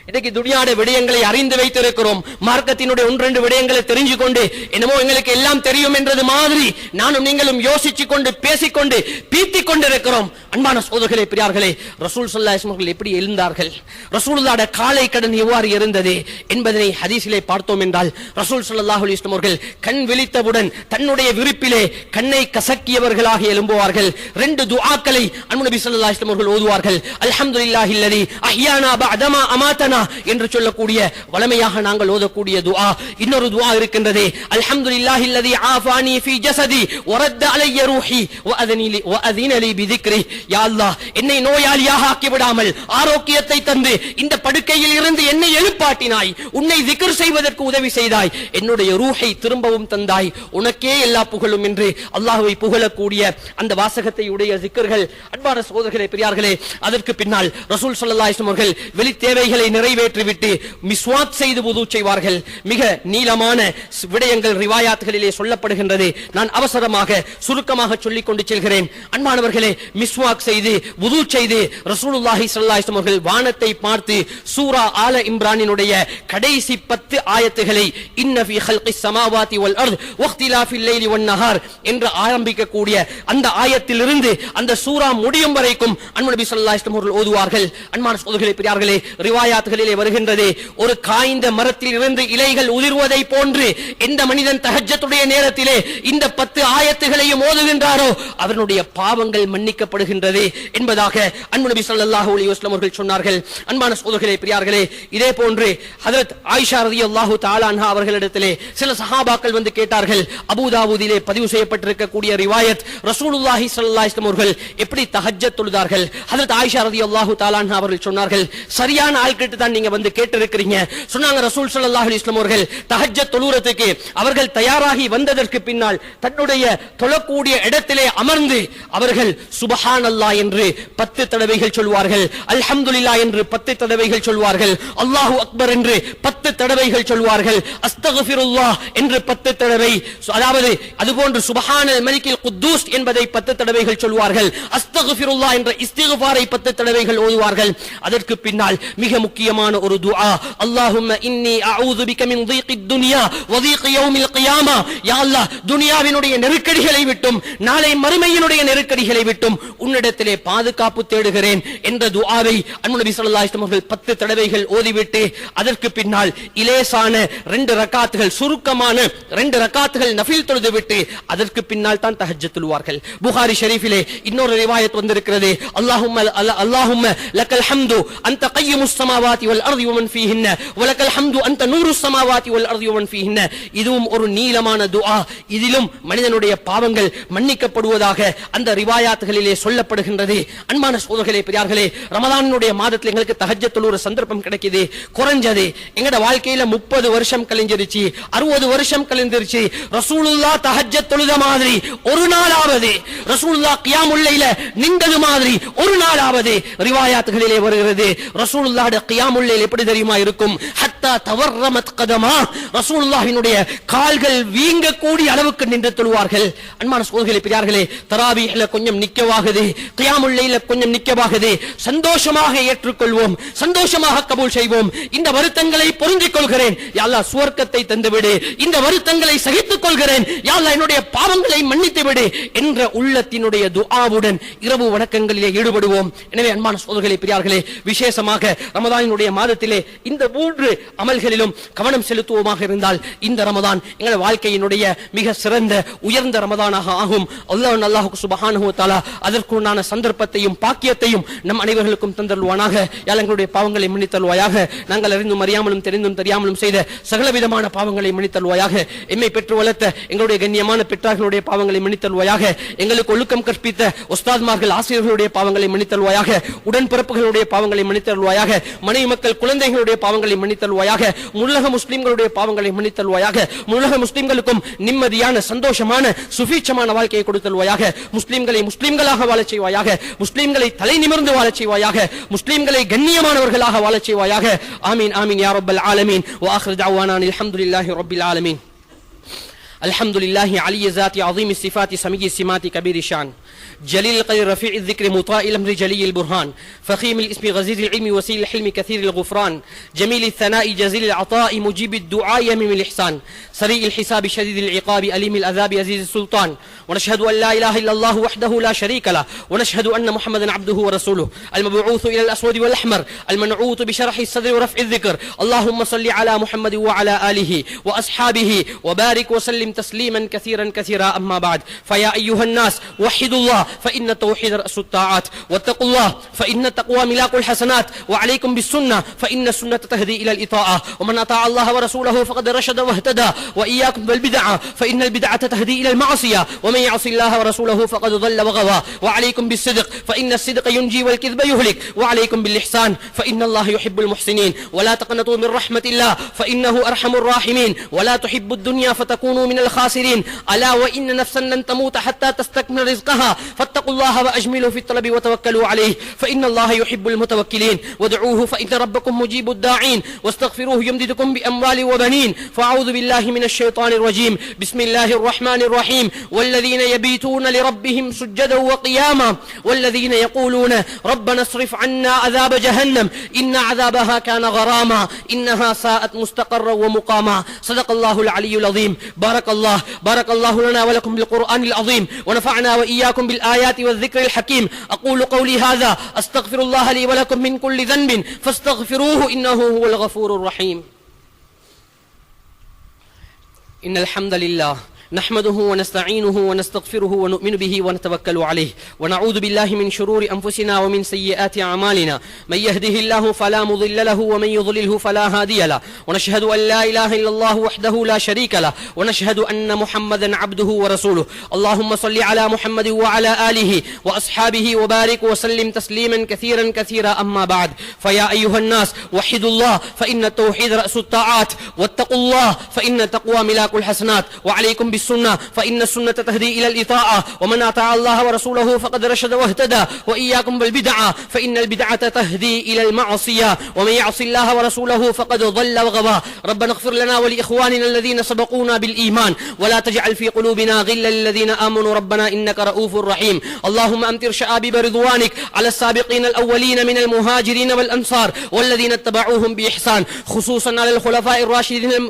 இன்னைக்கு துனியாட விடயங்களை அறிந்து வைத்திருக்கிறோம். மார்க்கத்தினுடைய ஒன்றெண்டு விடயங்களை தெரிஞ்சு கொண்டு என்னமோ எங்களுக்கு எல்லாம் தெரியும் என்றது மாதிரி நானும் நீங்களும் யோசிச்சு கொண்டு பேசிக்கொண்டு பீத்திக் கொண்டிருக்கிறோம். அன்பான சகோதரர்களே பெரியார்களே, ரசூல் ஸல்லல்லாஹு அலைஹி வஸல்லம் எப்படி எழுந்தார்கள், ரசூலுல்லாஹ்வுடைய காலை கடன் எவ்வாறு இருந்தது என்பதனை ஹதீஸிலே பார்த்தோம் என்றால், ரசூல் ஸல்லல்லாஹு அலைஹி வஸல்லம் அவர்கள் கண் விழித்தவுடன் தன்னுடைய விருப்பிலே கண்ணை கசக்கியவர்களாக எழும்புவார்கள். ரெண்டு துஆக்களை அன்பு நபி ஸல்லல்லாஹு அலைஹி வஸல்லம் அவர்கள் ஓதுவார்கள். அல்ஹம்துலில்லாஹில்லதி அஹ்யானா பஅதமா அமாதனா என்று சொல்லக்கூடிய வளமையாக நாங்கள் ஓதக்கூடிய துஆ. இன்னொரு துஆ இருக்கின்றது, அல்ஹம்துலில்லாஹில்லதி ஆஃபானி ஃபீ ஜஸதி வரத்த அலைய ரூஹி வஅذن لي بذكري. யா அல்லாஹ், என்னை நோயாளியாக ஆக்கி விடாமல் ஆரோக்கியத்தை தந்து இந்த படுக்கையில் இருந்து என்னை எழுப்பாட்டினாய், உன்னை zikr செய்வதற்கு உதவி செய்தாய், என்னுடைய ரூஹை திரும்பவும் தந்தாய், உனக்கே எல்லா புகழும் என்று அல்லாஹ்வை புகழக்கூடிய அந்த வாசகத்தை உடைய zikர்கள். அன்பான சகோதரர்களே பெரியார்களே, அதற்கு பின்னால் ரசூல் ஸல்லல்லாஹு அலைஹி வஸல்லம் அவர்கள் வெளி தேவைகளை நிறைவேற்றிவிட்டு மிஸ்வாக் செய்து வுது செய்வார்கள். மிக நீளமான விடயங்கள் ரிவாயாத்துகளிலே சொல்லப்படுகின்றது. நான் அவசரமாக சுருக்கமாக சொல்லிக் கொண்டு செல்கிறேன். அன்பானவர்களே, மிஸ்வாக் செய்து வுது செய்து ரசூலுல்லாஹி ஸல்லல்லாஹு அலைஹி வஸல்லம் அவர்கள் வானத்தை பார்த்து சூரா ஆல இம்ரானினுடைய கடைசி 10 ஆயத்துகளை இன்ன ஃபீ ஹல்கிஸ் ஸமாவாதி வல் அர்த் வக்திலாஃபில் லைலி வன் நஹார் என்று ஆரம்பிக்கக்கூடிய அந்த ஆயத்திலிருந்து அந்த சூரா முடியும் வரைக்கும் அன்ஹு நபி ஸல்லல்லாஹு அலைஹி வஸல்லம் அவர்கள் ஓதுவார்கள். அன்பான சகோதரர்களே பெரியார்களே, ரிவாயாத்துகளிலே வருகின்றது, ஒரு காய்ந்த மரத்தில் இருந்து இலைகள் உதிர்வதை போன்று எந்த மனிதன் தஹஜ்ஜத்துடைய நேரத்திலே இந்த 10 ஆயத்துகளையும் ஓதுகின்றாரோ அவனுடைய பாவங்கள் மன்னிக்கப்படுகின்றது என்பதாக அன்ஹு நபி ஸல்லல்லாஹு அலைஹி வஸல்லம் அவர்கள் சொன்னார்கள். அன்பான சகோதரர்களே பெரியார்களே, இதே போன்று ஹஜ்ரத் ஆயிஷா ரலியல்லாஹு தஆலா அன்ஹா அவர்களிடத்திலே சில சஹாபாக்கள் வந்து கேட்டார்கள். அபூதாவூதிலே பதிவு செய்யப்பட்டிருக்கக்கூடிய ரிவாயத், ரசூலுல்லாஹி ஸல்லல்லாஹு அலைஹி வஸல்லம் அவர்கள் எப்படி தஹஜ்ஜத் தொழுதார்கள்? ஹஜ்ரத் ஆயிஷா ரலியல்லாஹு தஆலா அன்ஹா அவர்கள் சொன்னார்கள், சரியான ஆள்கிட்ட தான் நீங்க வந்து கேட்டிருக்கிறீங்க. சொன்னாங்க, ரசூல் ஸல்லல்லாஹு அலைஹி வஸல்லம் அவர்கள் தஹஜ்ஜத் தொழுறதுக்கு அவர்கள் தயாராகி வந்ததற்கு பின்னால் தன்னுடைய தொழக்கூடிய இடத்திலே அமர்ந்து அவர்கள் சுப்ஹானல்லாஹ் என்று 10 தடவைகள் சொல்வார்கள், அல்ஹம்துலில்லாஹ் என்று 10 தடவைகள் சொல்வார்கள், அல்லாஹு அக்பர் என்று 10 தடவைகள் சொல்வார்கள், அஸ்தக்ஃபிருல்லாஹ் என்று 10 தடவை, அதாவது அதுபோன்று சுப்ஹானல் மலிக்கில் குத்தூஸ் என்பதை 10 தடவைகள் சொல்வார்கள், அஸ்தக்ஃபிருல்லாஹ் என்ற இஸ்திக்ஃபாரை 10 தடவைகள் ஓதுவார்கள். அதற்கு பின்னால் மிக முக்கியமான ஒரு துஆ, அல்லாஹும்ம இன்னி அஊது பிக மின் தீகித் துன்யா வ தீகி யௌமில் கியாமா. யா அல்லாஹ், துனியாவினுடைய நெருக்கடிகளை விட்டும் நாளை மறுமையினுடைய நெருக்கடிகளை விட்டும் உன்னிடத்திலே பாதுகாப்பு தேடுகிறேன் என்ற துஆவை அன்ஹு நபி ஸல்லல்லாஹு அலைஹி வஸல்லம் அவர்கள் 10 தடவைகள் ஓதிவிட்டு அதற்கு பின்னால் இலேசான 2 ரக்காத்துகள், சுருக்கமான 2 ரக்காத்துகள் நஃபில் தொழுதுவிட்டு அதற்கு பின்னால் தான் தஹஜ்ஜத் தொழுவார்கள். புகாரி ஷரீஃபிலே இன்னொரு ரிவாயத் வந்திருக்கிறது, அல்லாஹும்ம லக்கல் ஹம்து அன்த கையிமுஸ் ஸமாவாதி السماوات والأرض ومن فيهن ولك الحمد أنت نور السماوات والأرض ومن فيهن. இதுவும் ஒரு நீளமான துஆ. இதிலும் மனிதனுடைய பாவங்கள் மன்னிக்கப்படுவதாக அந்த ரிவாயாத்துகளிலே சொல்லப்படுகின்றது. அன்பான சகோதரர்களே, பெரியார்களே, ரமலானுடைய மாதத்தில் எங்களுக்கு தஹஜ்ஜத் தொழுற சந்தர்ப்பம் கிடைக்குது. குறைஞ்சது எங்கட வாழ்க்கையில 30 வருஷம் கழிஞ்சிருச்சு, 60 வருஷம் கழிஞ்சிருச்சு. ரசூலுல்லாஹ் தஹஜ்ஜத் தொழுத மாதிரி ஒரு நாளாவது, ரசூலுல்லாஹ் கியாமுல் லைல நின்றது மாதிரி ஒரு நாளாவது ரிவாயாத்துகளிலே வருகிறது. ரசூலுல்லாஹ்வுடைய கியாமுல் லைல் எப்படி தெரியுமா இருக்கும்? ஹத்தா தவர்ரமத் கதமா, ரசூலுல்லாஹ்வினுடைய கால்கள் வீங்க கூடிய அளவுக்கு நின்று தொழுவார்கள். அன்பான சகோதரர்களே, பெரியார்களே, தராவீஹ்ல கொஞ்சம் நிக்கவாகுது, கியாமுல் லைல கொஞ்சம் நிக்கவாகுது. சந்தோஷமாக ஏற்றுக்கொள்வோம், சந்தோஷமாக கபூல் செய்வோம். இந்த வருத்தங்களை பொருந்திக் கொள்கிறேன் யா அல்லாஹ், சுவர்க்கத்தை தந்துவிடு. இந்த வருத்தங்களை சகித்துக் கொள்கிறேன் யா அல்லாஹ், என்னுடைய பாவங்களை மன்னித்து விடு என்ற உள்ளத்தினுடைய துஆவுடன் இரவு வணக்கங்களிலே ஈடுபடுவோம். எனவே அன்பான சகோதரர்களே, பெரியார்களே, விசேஷமாக ரமதானினுடைய மாதத்திலே இந்த 3 அமல்களிலும் கவனம் செலுத்துவோமாக இருந்தால் இந்த ரமதான் எங்கள் வாழ்க்கையினுடைய மிக சிறந்த உயர்ந்த ரமதானாக ஆகும். அல்லாஹ் சுப்ஹானஹு வ தஆலா அதற்குண்டான சந்தர்ப்பத்தையும் பாக்கியத்தையும் நம் அனைவர்களுக்கும் தந்தருள்வானாக. எங்களுடைய பாவங்களை மன்னித்தருள்வாயாக. நாங்கள் அறிந்தும் அறியாமலும் தெரிந்தும் தெரியாமலும் செய்த சகலவிதமான பாவங்களை மன்னித்தருள்வாயாக. எம்மை பெற்று வளர்த்த எங்களுடைய கண்ணியமான பெற்றார்களுடைய பாவங்களை மன்னித்தருள்வாயாக. எங்களுக்கு ஒழுக்கம் கற்பித்த உஸ்தாத்மார்கள் ஆசிரியர்களுடைய பாவங்களை மன்னித்தருள்வாயாக. உடன்பிறப்புகளுடைய பாவங்களை மன்னித்தருள்வாயாக. மனைவி மக்கள் குழந்தைகளுடைய பாவங்களை மன்னித்தருள்வாயாக. முழுலக முஸ்லிம்களுடைய பாவங்களை மன்னித்தருள்வாயாக. முழுலக முஸ்லிம்களுக்கும் நிம்மதியான சந்தோஷமான சுபீட்சமான வாழ்க்கையை கொடுத்தருள்வாயாக. முஸ்லிம்களை முஸ்லிம்களாக வாழச் செய்வாயாக. முஸ்லிம்களை தலை நிமிர்ந்து வாழச் செய்வாயாக. முஸ்லிம்களை கண்ணியமானவர்களாக வாழச் செய்வாயாக. ஆமீன் ஆமீன் யா ரப்பல் ஆலமீன். வ ஆகிரு தஅவானா அல்ஹம்துலில்லாஹி ரப்பில் ஆலமீன். الحمد لله علي ذات عظيم الصفات سمي السمات كبير الشان جليل القدر رفيع الذكر مطاع الامر جلي البرهان فخيم الاسم غزير العلم وسيل الحلم كثير الغفران جميل الثناء جزيل العطاء مجيب الدعاء يميم الإحسان سريع الحساب شديد العقاب أليم العذاب عزيز السلطان ونشهد أن لا إله إلا الله وحده لا شريك له ونشهد أن محمدا عبده ورسوله المبعوث إلى الأسود والأحمر المنعوت بشرح الصدر ورفع الذكر اللهم صل على محمد وعلى آله وأصحابه وبارك وسلم تسليما كثيرا كثيرا أما بعد فيا أيها الناس وحدوا الله فإن التوحيد رأس الطاعات واتقوا الله فإن التقوى ملاك الحسنات وعليكم بالسنة فإن السنة تهدي إلى الإطاعة ومن أطاع الله ورسوله فقد رشد واهتدى وإياكم بالبدعة فإن البدعة تهدي إلى المعصية ومن يعص الله ورسوله فقد ضل وغوى وعليكم بالصدق فإن الصدق ينجي والكذب يهلك وعليكم بالإحسان فإن الله يحب المحسنين ولا تقنطوا من رحمة الله فإنه أرحم الراحمين ولا تحبوا الدنيا فتكونوا من الخاسرين ألا وإن نفسا لن تموت حتى تستكمل رزقها فاتقوا الله وأجملوا في الطلب وتوكلوا عليه فإن الله يحب المتوكلين وادعوه فإن ربكم مجيب الداعين واستغفروه يمددكم بأموال وبنين فأعوذ بالله من الشيطان الرجيم بسم الله الرحمن الرحيم والذين يبيتون لربهم سجدا وقياما والذين يقولون ربنا اصرف عنا عذاب جهنم إن عذابها كان غراما إنها ساءت مستقرا ومقاما صدق الله العلي العظيم بارك الله لنا ولكم بالقرآن العظيم ونفعنا وإياكم بالآيات والذكر الحكيم أقول قولي هذا أستغفر الله لي ولكم من كل ذنب فاستغفروه إنه هو الغفور الرحيم إن الحمد لله نحمده ونستعينه ونستغفره ونؤمن به ونتوكل عليه ونعوذ بالله من شرور أنفسنا ومن سيئات أعمالنا من يهده الله فلا مضل له ومن يضلله فلا هادي له ونشهد أن لا إله إلا الله وحده لا شريك له ونشهد أن محمدا عبده ورسوله اللهم صل على محمد وعلى آله وأصحابه وبارك وسلم تسليما كثيرا كثيرا أما بعد فيا أيها الناس وحدوا الله فإن التوحيد رأس الطاعات واتقوا الله فإن التقوى ملاك الحسنات وعليكم بالسنة فإن السنة تهدي إلى الإطاعة ومن أطاع الله ورسوله فقد رشد واهتدى وإياكم بالبدعة فإن البدعة تهدي إلى المعصية ومن يعص الله ورسوله فقد ضل وغوى ربنا اغفر لنا ولإخواننا الذين سبقونا بالإيمان ولا تجعل في قلوبنا غلا للذين آمنوا ربنا إنك رؤوف رحيم اللهم أمطر شآبيب رضوانك على السابقين الأولين من المهاجرين والأنصار والذين اتبعوهم بإحسان خصوصا على الخلفاء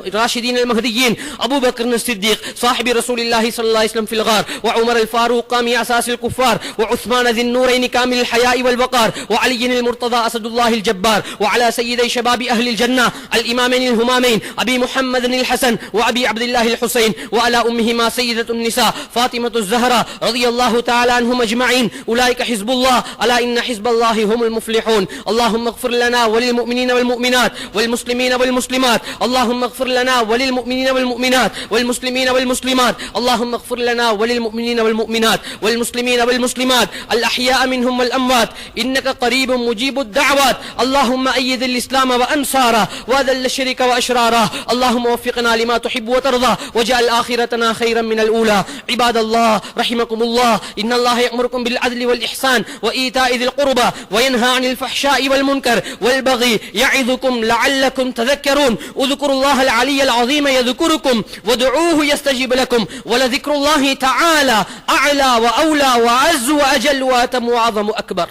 الراشدين المهديين أبو بكر الصديق صاحب صاحب رسول الله صلى الله عليه وسلم في الغار، وعمر الفاروق قامي أساس الكفار، وعثمان ذي النورين كامل الحياء والوقار، وعلي المرتضى أسد الله الجبار، وعلى سيدي شباب أهل الجنة الإمامين الهمامين أبي محمد الحسن وأبي عبد الله الحسين، وعلى أمهما سيدة النساء فاطمة الزهراء رضي الله تعالى عنهم أجمعين. أولئك حزب الله، ألا إن حزب الله هم المفلحون. اللهم اغفر لنا وللمؤمنين والمؤمنات والمسلمين والمسلمات، اللهم اغفر لنا وللمؤمنين والمؤمنات والمسلمين والمسلمات، اللهم اغفر لنا وللمؤمنين والمؤمنات والمسلمين والمسلمات الأحياء منهم والأموات، إنك قريب مجيب الدعوات. اللهم أيد الإسلام وأنصاره وأذل الشرك وأشراره، اللهم وفقنا لما تحب وترضى واجعل آخرتنا خيرا من الأولى. عباد الله رحمكم الله، إن الله يأمركم بالعدل والإحسان وإيتاء ذي القربى وينهى عن الفحشاء والمنكر والبغي يعظكم لعلكم تذكرون. اذكروا الله العلي العظيم يذكركم وادعوه يستجيب لكم، ولذكر الله تعالى أعلى وأولى وأعز وأجل وأتم وأعظم أكبر.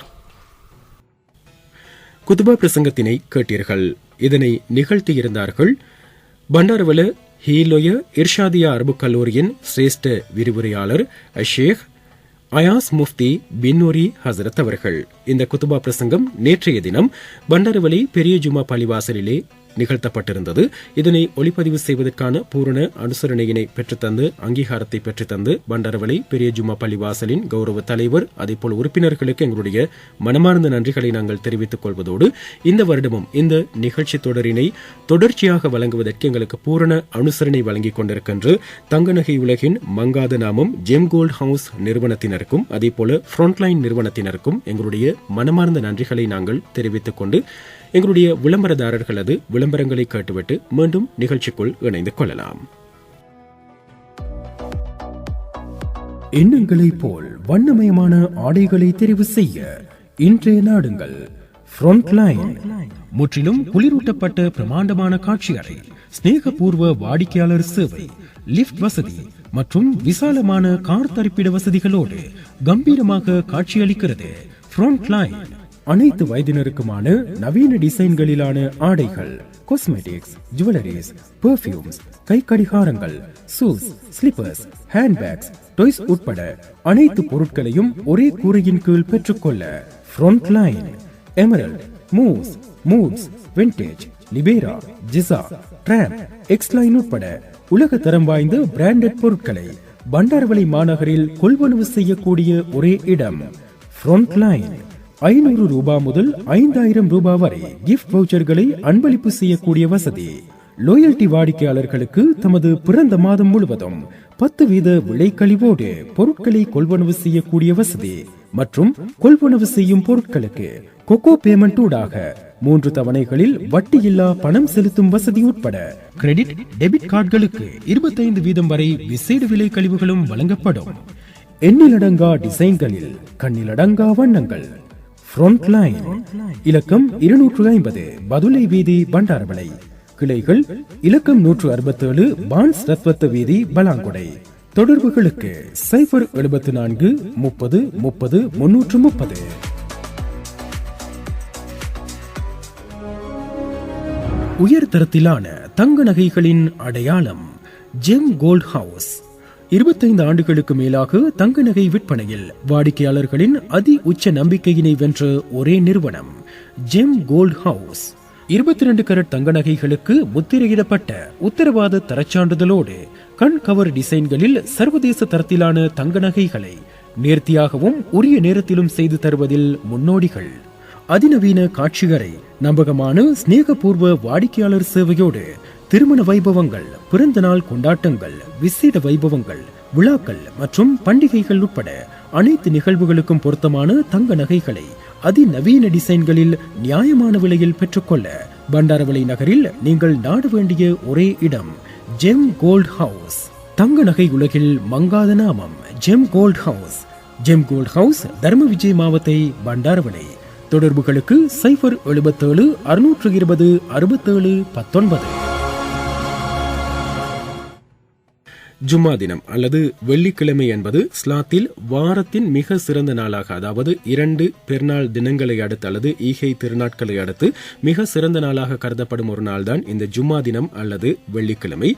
குதுபா பிரசங்கத்தினை கேட்டீர்கள். இதனை நிகழ்த்தியிருந்தார்கள் பண்டாரவல ஹீலோய இர்ஷாதியா அரபு கல்லூரியின் சிரேஷ்ட விரிவுரையாளர் ஷேக் அயாஸ் முஃப்தி பின்னூரி ஹசரத் அவர்கள். இந்த குதுபா பிரசங்கம் நேற்றைய தினம் பண்டாரவலை பெரிய ஜுமா பள்ளிவாசலிலே நிகழ்த்தப்பட்டிருந்தது. இதனை ஒளிப்பதிவு செய்வதற்கான பூரண அனுசரணையினை பெற்றுத்தந்து அங்கீகாரத்தை பெற்றுத்தந்து பண்டாரவலை பெரிய ஜுமா பள்ளிவாசலின் கௌரவ தலைவர் அதேபோல் உறுப்பினர்களுக்கு எங்களுடைய மனமார்ந்த நன்றிகளை நாங்கள் தெரிவித்துக் கொள்வதோடு இந்த வருடமும் இந்த நிகழ்ச்சி தொடரினை தொடர்ச்சியாக வழங்குவதற்கு எங்களுக்கு பூரண அனுசரணை வழங்கிக் கொண்டிருக்கின்ற தங்கநகை உலகின் மங்காத நாமம் ஜெம் கோல்ட் ஹவுஸ் நிறுவனத்தினருக்கும் அதேபோல ஃப்ரண்ட்லைன் நிறுவனத்தினருக்கும் எங்களுடைய மனமார்ந்த நன்றிகளை நாங்கள் தெரிவித்துக் கொண்டு எங்களுடைய விளம்பரதாரர்களது விளம்பரங்களை கேட்டுவிட்டு மீண்டும் நிகழ்ச்சிக்குள் இணைந்து கொள்ளலாம். எண்ணங்களைப் போல் வண்ணமயமான ஆடைகளை தெரிவு செய்ய இன்றைய நாடுங்கள் ஃப்ரண்ட்லைன். முற்றிலும் குளிரூட்டப்பட்ட பிரமாண்டமான காட்சி அறை, ஸ்நேகபூர்வ வாடிக்கையாளர் சேவை, லிப்ட் வசதி மற்றும் விசாலமான கார் தரிப்பிட வசதிகளோடு கம்பீரமாக காட்சியளிக்கிறது ஃப்ரண்ட்லைன். அனைத்து வயதினருக்குமான நவீன டிசைன்களிலான ஆடைகள், காஸ்மெட்டிக்ஸ், ஜுவல்லரிஸ், பெர்ஃபியூம்ஸ், கை கடிகாரங்கள், ஷூஸ், ஸ்லிப்பர்ஸ், ஹேண்ட்பேக்ஸ், டாய்ஸ் உட்பட அனைத்து பொருட்களையும் ஒரே கூரையின் கீழ் பெற்றுக்கொள்ள Frontline. Emerald, Moose, Moods, Vintage, Libera, Jisa, Tram, Xline உட்பட உலக தரம் வாய்ந்த பிராண்டட் பொருட்களை பண்டாரவளை மாநகரில் கொள்வனவு செய்யக்கூடிய ஒரே இடம் ஃப்ரண்ட்லைன். 500 ரூபாய் முதல் 5000 ரூபாய் வரை கிஃப்ட் வவுச்சர்களை அன்பளிப்பு செய்யக்கூடிய வசதி. லோயல்டி வாடிக்கையாளர்களுக்கு தமது பிறந்த மாதம் முழுவதும் 10% விலைக்கழிவோடு பொருட்களை கொள்வனவு செய்யக்கூடிய வசதி மற்றும் கொள்வனவு செய்யும் பொருட்களுக்கு கொக்கோ பேமெண்ட் ஊடாக 3 தவணைகளில் வட்டியில்லா பணம் செலுத்தும் வசதி உட்பட கிரெடிட் டெபிட் கார்டுகளுக்கு 25% வரை விசேட விலை கழிவுகளும் வழங்கப்படும். எண்ணிலடங்கா டிசைன்களில் கண்ணிலடங்கா வண்ணங்கள். ஃப்ரண்ட்லைன். இலக்கம் 250 பதுளை வீதி பண்டாரவளை. கிளைகள் இலக்கம் 167 பான்ஸ் ரத்வத்த வீதி பலாங்குடை. தொடர்புகளுக்கு 074 30 30 330. உயர்தரத்திலான தங்க நகைகளின் அடையாளம் ஜெம் கோல்ட் ஹவுஸ். 25 ஆண்டுகளுக்கு மேலாக தங்க நகை விற்பனையில் வாடிக்கையாளர்களின் அதி உச்ச நம்பிக்கையினை வென்ற ஒரே நிறுவனம் ஜெம் கோல்ட் ஹவுஸ். 22 கரட் தங்க நகைகளுக்கு முத்திரையிடப்பட்ட உத்தரவாத தரச்சான்றிதழோடு கண் கவர் டிசைன்களில் சர்வதேச தரத்திலான தங்க நகைகளை நேர்த்தியாகவும் உரிய நேரத்திலும் செய்து தருவதில் முன்னோடிகள். அதிநவீன காட்சியறை, நம்பகமான ஸ்நேகபூர்வ வாடிக்கையாளர் சேவையோடு திருமண வைபவங்கள், பிறந்த நாள் கொண்டாட்டங்கள், விசேட வைபவங்கள், விழாக்கள் மற்றும் பண்டிகைகள் உட்பட அனைத்து நிகழ்வுகளுக்கும் பொருத்தமான தங்க நகைகளை அதிநவீன டிசைன்களில் நியாயமான விலையில் பெற்றுக்கொள்ள பண்டாரவளை நகரில் நீங்கள் நாட வேண்டிய ஒரே இடம் ஜெம் கோல்ட் ஹவுஸ். தங்க நகை உலகில் மங்காத நாமம் gem gold house. Gem gold house, Dharma Vijay மாவத்தை, பண்டாரவளை. தொடர்புகளுக்கு 077 620 67 19. ஜும்மா தினம் அல்லது வெள்ளிக்கிழமை என்பது இஸ்லாத்தில் வாரத்தின் மிக சிறந்த நாளாக, அதாவது 2 பெருநாள் தினங்களை அடுத்து அல்லது ஈகை திருநாட்களை அடுத்து மிக சிறந்த நாளாக கருதப்படும் ஒரு நாள்தான் இந்த ஜும்மா தினம் அல்லது வெள்ளிக்கிழமை.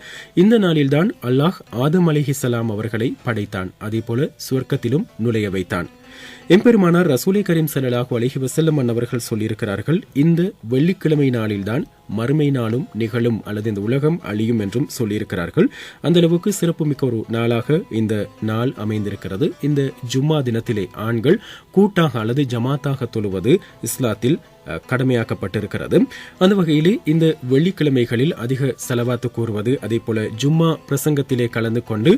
இந்த நாளில்தான் அல்லாஹ் ஆதம் அலைஹிஸ்ஸலாம் அவர்களை படைத்தான், அதேபோல சுவர்க்கத்திலும் நுழைய வைத்தான். எம்பெருமானார் ரசூலை கரீம் ஸல்லல்லாஹு அலைஹி வஸல்லம் அவர்கள் சொல்லியிருக்கிறார்கள், இந்த வெள்ளிக்கிழமை நாளில்தான் மறுமை நாளும் நிகழும் அல்லது இந்த உலகம் அழியும் என்றும் சொல்லியிருக்கிறார்கள். அந்த அளவுக்கு சிறப்புமிக்க ஒரு நாளாக இந்த நாள் அமைந்திருக்கிறது. இந்த ஜும்மா தினத்திலே ஆண்கள் கூட்டாக அல்லது ஜமாத்தாக தொழுவது இஸ்லாத்தில் கடமையாக்கப்பட்டிருக்கிறது. அந்த வகையிலே இந்த வெள்ளிக்கிழமைகளில் அதிக செலவாத்து கூறுவது, அதே போல ஜும்மா பிரசங்கத்திலே கலந்து கொண்டு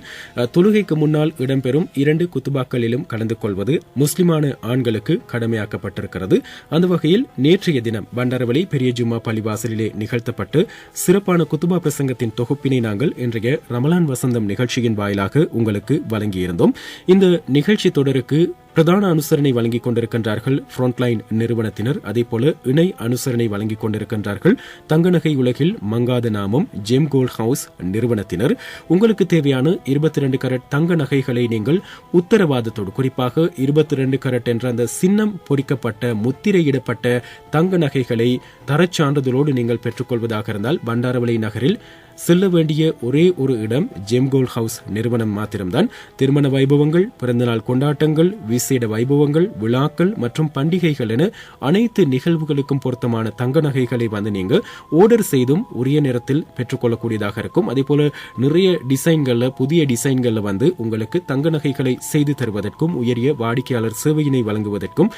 தொழுகைக்கு முன்னால் இடம்பெறும் 2 குத்துபாக்களிலும் கலந்து கொள்வது முஸ்லிமான ஆண்களுக்கு கடமையாக்கப்பட்டிருக்கிறது. அந்த வகையில் நேற்றைய தினம் பண்டாரவளி பெரிய ஜும்மா பள்ளிவாசலிலே நிகழ்த்தப்பட்டு சிறப்பான குத்துபா பிரசங்கத்தின் தொகுப்பினை நாங்கள் இன்றைய ரமலான் வசந்தம் நிகழ்ச்சியின் வாயிலாக உங்களுக்கு வழங்கியிருந்தோம். இந்த நிகழ்ச்சி தொடருக்கு பிரதான அனுசரணை வழங்கிக் கொண்டிருக்கின்றார்கள் ஃப்ரண்ட்லைன் நிறுவனத்தினர். அதேபோல இணை அனுசரணை வழங்கிக் கொண்டிருக்கின்றார்கள் தங்கநகை உலகில் மங்காத நாமம் ஜெம் கோல்ட் ஹவுஸ் நிறுவனத்தினர். உங்களுக்கு தேவையான 22 கரட் தங்க நகைகளை நீங்கள் உத்தரவாதத்தோடு, குறிப்பாக 22 கரட் என்ற அந்த சின்னம் பொறிக்கப்பட்ட முத்திரையிடப்பட்ட தங்க நகைகளை தரச்சான்றிதழோடு நீங்கள் பெற்றுக்கொள்வதாக இருந்தால் பண்டாரவளை நகரில் செல்ல வேண்டிய ஒரே ஒரு இடம் ஜெம் கோல்ட் ஹவுஸ் நிறுவனம் மாத்திரம்தான். திருமண வைபவங்கள், பிறந்தநாள் கொண்டாட்டங்கள், விசேட வைபவங்கள், விழாக்கள் மற்றும் பண்டிகைகள் என அனைத்து நிகழ்வுகளுக்கும் பொருத்தமான தங்க நகைகளை வந்து நீங்க ஆர்டர் செய்தும் உரிய நேரத்தில் பெற்றுக்கொள்ளக்கூடியதாக இருக்கும். அதே போல நிறைய டிசைன்கள்ல, புதிய டிசைன்கள்ல வந்து உங்களுக்கு தங்க நகைகளை செய்து தருவதற்கும் உயரிய வாடிக்கையாளர் சேவையினை வழங்குவதற்கும்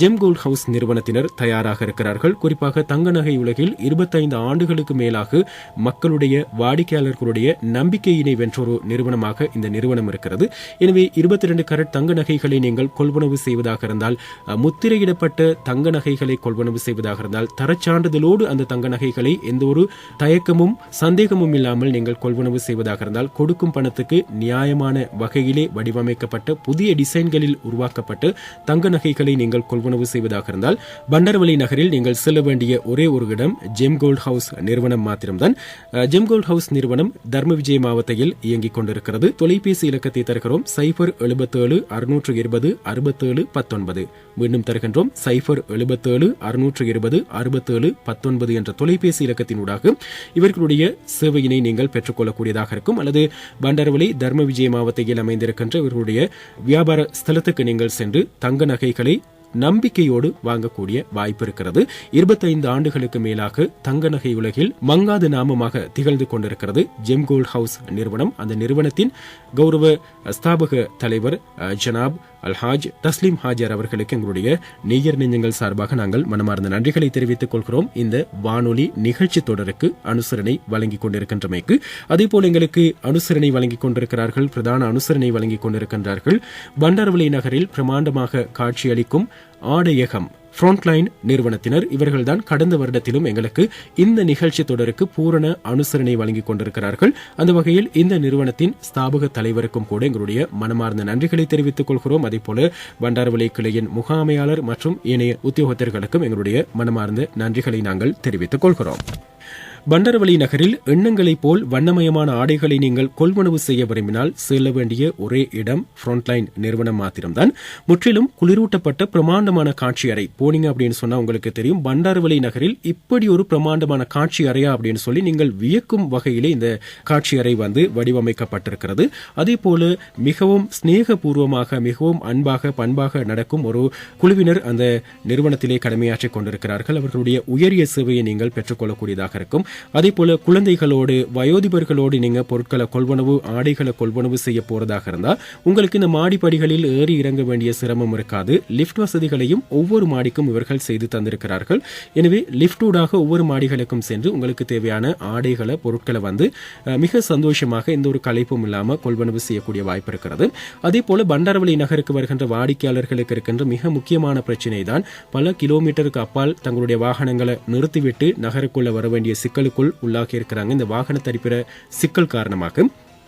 ஜெம் கோல்ட் ஹவுஸ் நிறுவனத்தினர் தயாராக இருக்கிறார்கள். குறிப்பாக தங்க நகை உலகில் 25 ஆண்டுகளுக்கு மேலாக மக்களுடைய வாடிக்கையாளர்களுடைய நம்பிக்கையினை வென்ற ஒரு நிறுவனமாக இந்த நிறுவனம் இருக்கிறது. எனவே 22 கரட் தங்க நகைகளை நீங்கள் கொள்வனவு செய்வதாக இருந்தால், முத்திரையிடப்பட்ட தங்க நகைகளை கொள்வனவு செய்வதாக இருந்தால், தரச்சான்றிதழோடு அந்த தங்க நகைகளை எந்த ஒரு தயக்கமும் சந்தேகமும் இல்லாமல் நீங்கள் கொள்வனவு செய்வதாக இருந்தால், கொடுக்கும் பணத்துக்கு நியாயமான வகையிலே வடிவமைக்கப்பட்ட புதிய டிசைன்களில் உருவாக்கப்பட்ட தங்க நகைகளை நீங்கள் கொள்வனவு செய்வதாக இருந்தால் பண்டாரவளை நகரில் நீங்கள் செல்ல வேண்டிய ஒரே ஒரு இடம் ஜெம் கோல்ட் ஹவுஸ் நிறுவனம் மாத்திரம்தான். ஜெம் கோல்ட் ஹவுஸ் நிறுவனம் தர்ம விஜய் மாவட்டத்தில் இயங்கிக் கொண்டிருக்கிறது. தொலைபேசி இலக்கத்தை தருகிறோம் 077 620 67 19. மீண்டும் தருகின்றோம் 077 620 67 19 என்ற தொலைபேசி இலக்கத்தினூடாக இவர்களுடைய சேவையினை நீங்கள் பெற்றுக்கொள்ளக்கூடியதாக இருக்கும். அல்லது பண்டாரவளை தர்ம விஜய் மாவட்டத்தில் அமைந்திருக்கின்ற இவர்களுடைய வியாபார ஸ்தலத்துக்கு நீங்கள் சென்று தங்க நகைகளை நம்பிக்கையோடு வாங்கக்கூடிய வாய்ப்பு இருக்கிறது. 25 ஆண்டுகளுக்கு மேலாக தங்க நகை உலகில் மங்காத நாமமாக திகழ்ந்து கொண்டிருக்கிறது ஜெம் கோல்ட் ஹவுஸ் நிறுவனம். அந்த நிறுவனத்தின் கௌரவ ஸ்தாபக தலைவர் ஜனாப் அல்ஹாஜ் தஸ்லீம் ஹாஜர் அவர்களுக்கு எங்களுடைய நேயர் நெஞ்சங்கள் சார்பாக நாங்கள் மனமார்ந்த நன்றிகளை தெரிவித்துக் கொள்கிறோம். இந்த வானொலி நிகழ்ச்சி தொடருக்கு அனுசரணை வழங்கிக் கொண்டிருக்கின்றமைக்கு, அதேபோல் எங்களுக்கு அனுசரணை வழங்கிக் கொண்டிருக்கிறார்கள், பிரதான அனுசரணை வழங்கிக் கொண்டிருக்கின்றார்கள் பண்டாரவளை நகரில் பிரமாண்டமாக காட்சியளிக்கும் ஆடையகம் ஃப்ரண்ட்லைன் நிறுவனத்தினர். இவர்கள்தான் கடந்த வருடத்திலும் எங்களுக்கு இந்த நிகழ்ச்சி தொடருக்கு பூரண அனுசரணை வழங்கிக் கொண்டிருக்கிறார்கள். அந்த வகையில் இந்த நிறுவனத்தின் ஸ்தாபக தலைவருக்கும் கூட எங்களுடைய மனமார்ந்த நன்றிகளை தெரிவித்துக் கொள்கிறோம். அதேபோல பண்டாரவளை கிளையின் முகாமையாளர் மற்றும் ஏனைய உத்தியோகத்தர்களுக்கும் எங்களுடைய மனமார்ந்த நன்றிகளை நாங்கள் தெரிவித்துக் கொள்கிறோம். பண்டாரவளை நகரில் எண்ணங்களைப் போல் வண்ணமயமான ஆடைகளை நீங்கள் கொள்வனவு செய்ய விரும்பினால் செல்ல வேண்டிய ஒரே இடம் ஃப்ரண்ட்லைன் நிறுவனம் மாத்திரம்தான். முற்றிலும் குளிரூட்டப்பட்ட பிரமாண்டமான காட்சி அறை. போனீங்க அப்படின்னு சொன்னா உங்களுக்கு தெரியும், பண்டாரவளை நகரில் இப்படி ஒரு பிரமாண்டமான காட்சி அறையா அப்படின்னு சொல்லி நீங்கள் வியக்கும் வகையிலே இந்த காட்சி அறை வந்து வடிவமைக்கப்பட்டிருக்கிறது. அதே போல மிகவும் ஸ்நேகபூர்வமாக, மிகவும் அன்பாக, பண்பாக நடக்கும் ஒரு குழுவினர் அந்த நிறுவனத்திலே கடமையாற்றிக் கொண்டிருக்கிறார்கள். அவர்களுடைய உயரிய சேவையை நீங்கள் பெற்றுக்கொள்ளக்கூடியதாக இருக்கும். அதே போல குழந்தைகளோடு, வயோதிபர்களோடு நீங்க பொருட்களை கொள்வனவு, ஆடைகளை கொள்வனவு செய்ய போறதாக இருந்தால் உங்களுக்கு இந்த மாடிப்படிகளில் ஏறி இறங்க வேண்டிய சிரமம் இருக்காது. லிப்ட் வசதிகளையும் ஒவ்வொரு மாடிக்கும் இவர்கள் செய்து தந்திருக்கிறார்கள். எனவே லிப்டூடாக ஒவ்வொரு மாடிகளுக்கும் சென்று உங்களுக்கு தேவையான ஆடைகளை, பொருட்களை வந்து மிக சந்தோஷமாக எந்த ஒரு களைப்பும் இல்லாம கொள்வனவு செய்யக்கூடிய வாய்ப்பு இருக்கிறது. அதே போல பண்டாரவளை நகருக்கு வருகின்ற வாடிக்கையாளர்களுக்கு இருக்கின்ற மிக முக்கியமான பிரச்சனை தான் பல கிலோமீட்டருக்கு அப்பால் தங்களுடைய வாகனங்களை நிறுத்திவிட்டு நகருக்குள்ள வர வேண்டிய சிக்கலுக்குள் உள்ளாகி இருக்கிறாங்க இந்த வாகன தரிப்பிட சிக்கல் காரணமாக.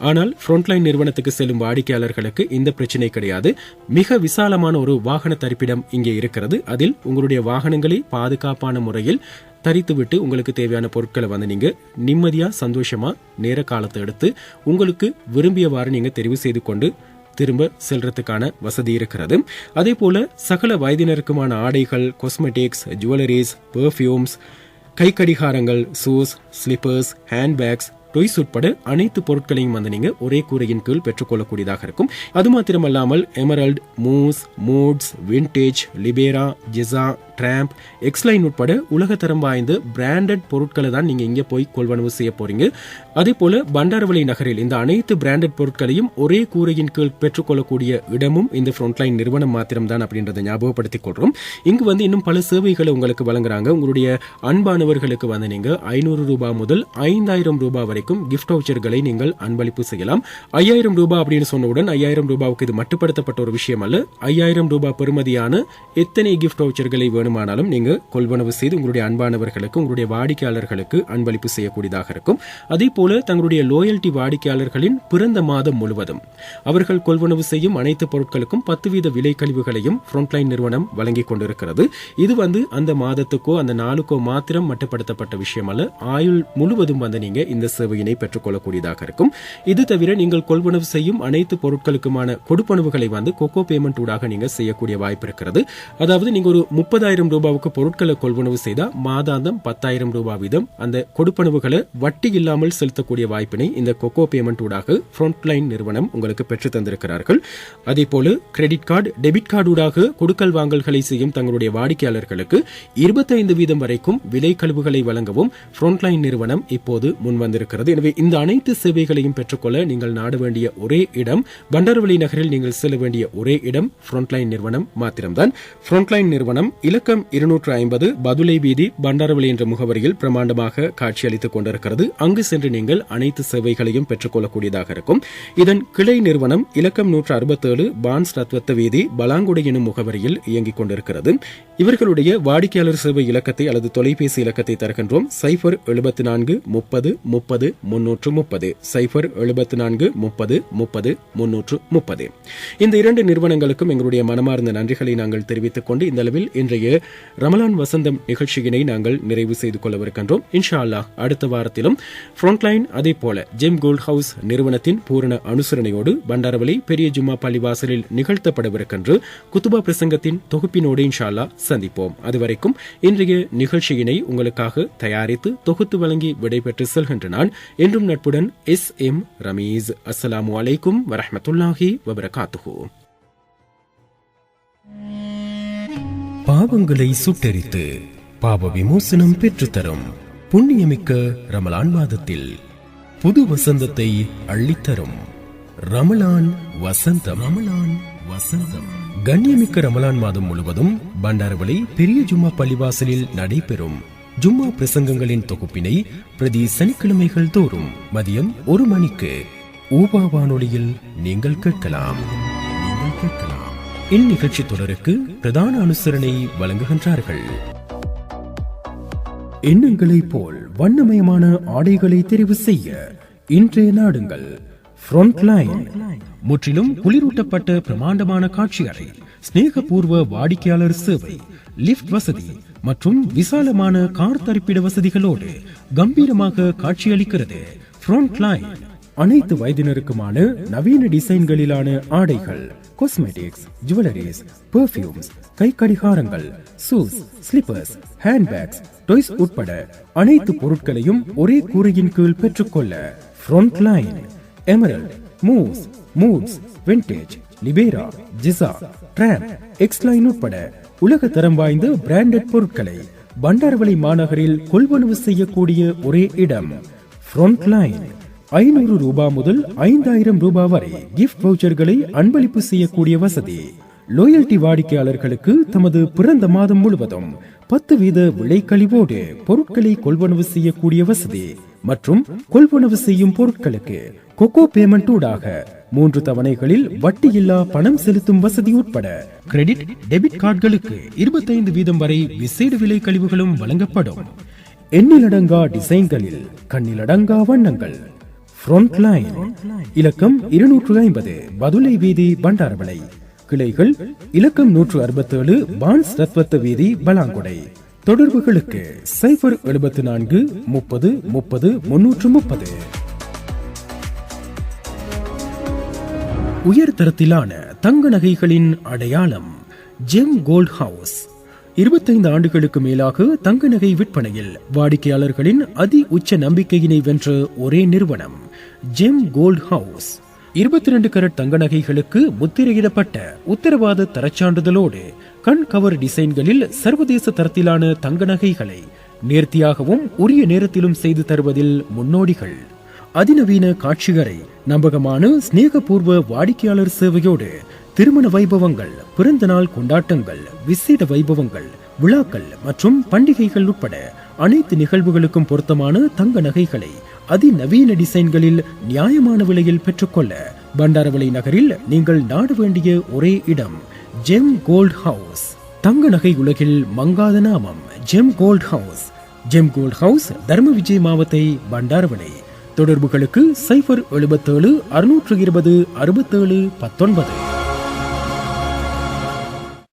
ஆனால் ஃப்ரண்ட்லைன் நிறுவனத்துக்கு செல்லும் வாடிக்கையாளர்களுக்கு இந்த பிரச்சனை கிடையாது. மிக விசாலமான ஒரு வாகன தரிப்பிடம் இங்கே இருக்கிறது. அதில் உங்களுடைய வாகனங்களை பாதுகாப்பான முறையில் தரித்துவிட்டு உங்களுக்கு தேவையான பொருட்களை வந்து நீங்க நிம்மதியா சந்தோஷமா நேர காலத்தை எடுத்து உங்களுக்கு விரும்பியவாறு நீங்க தெரிவு செய்து கொண்டு திரும்ப செல்றதுக்கான வசதி இருக்கிறது. அதே போல சகல வயதினருக்குமான ஆடைகள், காஸ்மெட்டிக்ஸ், ஜுவல்லரிஸ், பெர்ஃபியூம்ஸ், கைக்கடிகாரங்கள், ஷூஸ், ஸ்லிப்பர்ஸ், ஹேண்ட்பேக்ஸ், டொய்ஸ் உட்பட அனைத்து பொருட்களையும் வந்து நீங்க ஒரே கூரையின் கீழ் பெற்றுக்கொள்ளக்கூடியதாக இருக்கும். அது மாத்திரமல்லாமல் emerald, Moose, Moods, Vintage, Libera, Jesa, Tramp, Xline உட்பட உலகத்தரம் வாய்ந்த பிராண்டட் பொருட்களை தான் நீங்க இங்க போய் கொள்வனவு செய்ய போறீங்க. அதே போல பண்டாரவளை நகரில் இந்த அனைத்து பிராண்டட் பொருட்களையும் ஒரே கூரையின் கீழ் பெற்றுக்கொள்ளக்கூடிய இடமும் இந்த ஃப்ரண்ட்லைன் நிறுவனம் மாத்திரம் தான் அப்படின்றத ஞாபகப்படுத்திக் கொள்றோம். இங்கு வந்து இன்னும் பல சேவைகளை உங்களுக்கு வழங்குறாங்க. உங்களுடைய அன்பானவர்களுக்கு வந்து நீங்க 500 ரூபாய் முதல் 5000 ரூபாய் வரைக்கும் கிஃப்ட் வவுச்சர்களை நீங்கள் அன்பளிப்பு செய்யலாம். 5000 ரூபாய் அப்படின்னு சொன்னவுடன் 5000 ரூபாய்க்கு இது மட்டுப்படுத்தப்பட்ட ஒரு விஷயம் அல்ல. 5000 ரூபாய் பெறுமதியான எத்தனை கிஃப்ட் வவுச்சர்களை வேணுமானாலும் நீங்க கொள்வனவு செய்து உங்களுடைய அன்பானவர்களுக்கு, உங்களுடைய வாடிக்கையாளர்களுக்கு அன்பளிப்பு செய்யக்கூடியதாக இருக்கும். அதே போல தங்களுடைய லோயல்டி வாடிக்கையாளர்களின் பிறந்த மாதம் முழுவதும் அவர்கள் கொள்வனவு செய்யும் அனைத்து பொருட்களுக்கும் 10% விலை கழிவுகளையும் ஃப்ரண்ட்லைன் நிறுவனம் வழங்கிக் கொண்டிருக்கிறது. இது வந்து அந்த மாதத்துக்கோ அந்த நாளுக்கோ மாத்திரம் மட்டுப்படுத்தப்பட்ட விஷயம் அல்ல. ஆயுள் முழுவதும் வந்து நீங்க இந்த சேவையினை பெற்றுக்கொள்ளக்கூடியதாக இருக்கும். இது தவிர நீங்கள் கொள்வனவு செய்யும் அனைத்து பொருட்களுக்குமான கொடுப்பனவுகளை வந்து கோகோ பேமெண்ட் ஊடாக நீங்க செய்யக்கூடிய வாய்ப்பு இருக்கிறது. அதாவது நீங்க ஒரு 30,000 ரூபாவுக்கு பொருட்களை கொள்வனவு செய்தா மாதாந்தம் 10,000 ரூபாய் வீதம் அந்த கொடுப்பனவுகளை வட்டி இல்லாமல் செலுத்தக்கூடிய வாய்ப்பினை இந்த கோகோ பேமெண்ட் ஊடாக ஃப்ரண்ட்லைன் நிறுவனம் உங்களுக்கு பெற்று தந்திருக்கிறார்கள். அதே போல கிரெடிட் கார்டு, டெபிட் கார்டு ஊடாக கொடுக்கல் வாங்கல்களை செய்யும் தங்களுடைய வாடிக்கையாளர்களுக்கு 25% வரைக்கும் விலை கழிவுகளை வழங்கவும் ஃப்ரண்ட்லைன் நிறுவனம் இப்போது முன்வந்திருக்கிறது. எனவே இந்த அனைத்து சேவைகளையும் பெற்றுக்கொள்ள நீங்கள் நாட வேண்டிய ஒரே இடம், பண்டாரவளை நகரில் நீங்கள் செல்ல வேண்டிய ஒரே இடம் ஃப்ரண்ட்லைன் நிறுவனம் மாத்திரம்தான். ஃப்ரண்ட்லைன் நிறுவனம் இலக்கம் 250 பதுளை வீதி, பண்டாரவளை என்ற முகவரியில் பிரமாண்டமாக காட்சியளித்துக் கொண்டிருக்கிறது. அங்கு சென்று நீங்கள் அனைத்து சேவைகளையும் பெற்றுக்கொள்ளக்கூடியதாக இருக்கும். இதன் கிளை நிறுவனம் இலக்கம் 167 பான்ஸ் ரத்வத்த வீதி, பலாங்குடை எனும் முகவரியில் இயங்கிக் கொண்டிருக்கிறது. இவர்களுடைய வாடிக்கையாளர் சேவை இலக்கத்தை அல்லது தொலைபேசி இலக்கத்தை தருகின்றோம். 074 30 30 330 074 30 30 330. இந்த இரண்டு நிறுவனங்களுக்கும் எங்களுடைய மனமார்ந்த நன்றிகளை நாங்கள் தெரிவித்துக் கொண்டு இந்த அளவில் இன்றைய ரமலான் வசந்தம் நிகழ்ச்சியினை நாங்கள் நிறைவு செய்து கொள்ளவிருக்கின்றோம். இன்ஷா அல்லாஹ் அடுத்த வாரத்திலும் ஃப்ரண்ட்லைன் அதே போல ஜெம் கோல்ட் ஹவுஸ் நிறுவனத்தின் பூரண அனுசரணையோடு பண்டாரவளை பெரிய ஜும்மா பள்ளிவாசலில் நிகழ்த்தப்படவிருக்கின்ற குத்துபா பிரசங்கத்தின் தொகுப்பினோடு இன்ஷா அல்லாஹ் சந்திப்போம். அதுவரைக்கும் இன்றைய நிகழ்ச்சியினை உங்களுக்காக தயாரித்து தொகுத்து வழங்கி விடைபெற்று செல்கின்ற நான் என்றும் நட்புடன் SM ரமீஸ். அஸ்ஸலாமு அலைக்கும் வரஹ்மத்துல்லாஹி வபரகாத்துஹு. பாவங்களை சுட்டெரித்து பாவ விமோசனம் பெற்றுத்தரும் புண்ணியமிக்க ரமலான் மாதத்தில் புது வசந்தத்தை அள்ளித்தரும் ரமலான் வசந்தம். ரமலான் வசந்தம். கண்ணியமிக்க ரமலான் மாதம் முழுவதும் பண்டாரவளை பெரிய ஜும்மா பள்ளிவாசலில் நடைபெறும் ஜும்மா பிரசங்கங்களின் தொகுப்பினை பிரதி சனிக்கிழமைகள் தோறும் மதியம் 1 மணிக்கு ஊபா வானொலியில் நீங்கள் கேட்கலாம். இந்நிகழ்ச்சி தொடருக்கு பிரதான அனுசரணை வழங்குகின்றார்கள். எண்ணங்களை போல் வண்ணமயமான ஆடைகளை தெரிவு செய்ய இன்றைய நாடுங்கள் ஃப்ரண்ட்லைன். முற்றிலும் குளிரூட்டப்பட்ட பிரமாண்டமான காட்சி அறை, ஸ்நேகபூர்வ வாடிக்கையாளர் சேவை, லிப்ட் வசதி மற்றும் விசாலமான கார் தரிப்பிட வசதிகளோடு கம்பீரமாக காட்சியளிக்கிறது ஃப்ரண்ட்லைன். அனைத்து வயதினருக்குமான நவீன டிசைன்களிலான ஆடைகள், காஸ்மெட்டிக்ஸ், ஜுவல்லரிஸ், பெர்ஃபியூம்ஸ், கைக்கடிகாரங்கள், ஷூஸ், ஸ்லிப்பர்ஸ், ஹேண்ட்பேக்ஸ், டாய்ஸ் உட்பட அனைத்து பொருட்களையும் ஒரே கூரையின் கீழ் பெற்றுக்கொள்ள Frontline. Emerald, Moose, Moods, Vintage, Libera, Jesa, Tramp, Xline உட்பட உலக தரம் வாய்ந்த பிராண்டட் பொருட்களை பண்டாரவளை மாநகரில் கொள்வனவு செய்யக்கூடிய ஒரே இடம் ஃப்ரண்ட்லைன். 500 ரூபாய் முதல் 5000 ரூபாய் வரை கிஃப்ட் வவுச்சர்களை அன்பளிப்பு செய்யக்கூடிய வசதி. லோயல்டி வாடிக்கையாளர்களுக்கு தமது பிறந்த மாதம் முழுவதும் 10% விலை கழிவோடு பொருட்களை கொள்வனவு செய்யக்கூடிய வசதி மற்றும் கொள்வனவு செய்யும் பொருட்களுக்கு கோகோ பேமெண்ட் ஊடாக 3 தவணைகளில் வட்டியில்லா பணம் செலுத்தும் வசதி உட்பட கிரெடிட், டெபிட் கார்டுகளுக்கு 25% வரை விசேட விலை கழிவுகளும் வழங்கப்படும். எண்ணிலடங்கா டிசைன்களில் கண்ணிலடங்கா வண்ணங்கள். ஃப்ரண்ட்லைன் இலக்கம் 250 பதுளை வீதி, பண்டாரவளை. கிளைகள் இலக்கம் 167 பான்ஸ் ரத்வத்த வீதி, பலாங்குடை. தொடர்புகளுக்கு 074 30 30 330. உயர்தரத்திலான தங்க நகைகளின் அடையாளம் ஜெம் கோல்ட் ஹவுஸ். 25 ஆண்டுகளுக்கு மேலாக தங்க நகை விற்பனையில் வாடிக்கையாளர்களின் அதி உச்ச நம்பிக்கையினை வென்ற ஒரே நிறுவனம் ஜெம் கோல்ட் ஹவுஸ். 22 கரட் தங்க நகைகளுக்கு முத்திரையிடப்பட்ட உத்தரவாத தரச்சான்றிதழோடு கண் கவர் டிசைன்களில் சர்வதேச தரத்திலான தங்க நகைகளை நேர்த்தியாகவும் உரிய நேரத்திலும் செய்து தருவதில் முன்னோடிகள். அதிநவீன காட்சியறை, நம்பகமான ஸ்நேகபூர்வ வாடிக்கையாளர் சேவையோடு திருமண வைபவங்கள், பிறந்த நாள் கொண்டாட்டங்கள், விசேட வைபவங்கள், விழாக்கள் மற்றும் பண்டிகைகள் உட்பட அனைத்து நிகழ்வுகளுக்கும் பொருத்தமான தங்க நகைகளை அதிநவீன டிசைன்களில் நியாயமான விலையில் பெற்றுக்கொள்ள பண்டாரவளை நகரில் நீங்கள் நாட வேண்டிய ஒரே இடம் ஜெம் கோல்ட் ஹவுஸ். தங்க நகை உலகில் மங்காத நாமம் gem gold house. Gem gold house, Dharma Vijay மாவத்தை, பண்டாரவளை. தொடர்புகளுக்கு 077 620 67 19.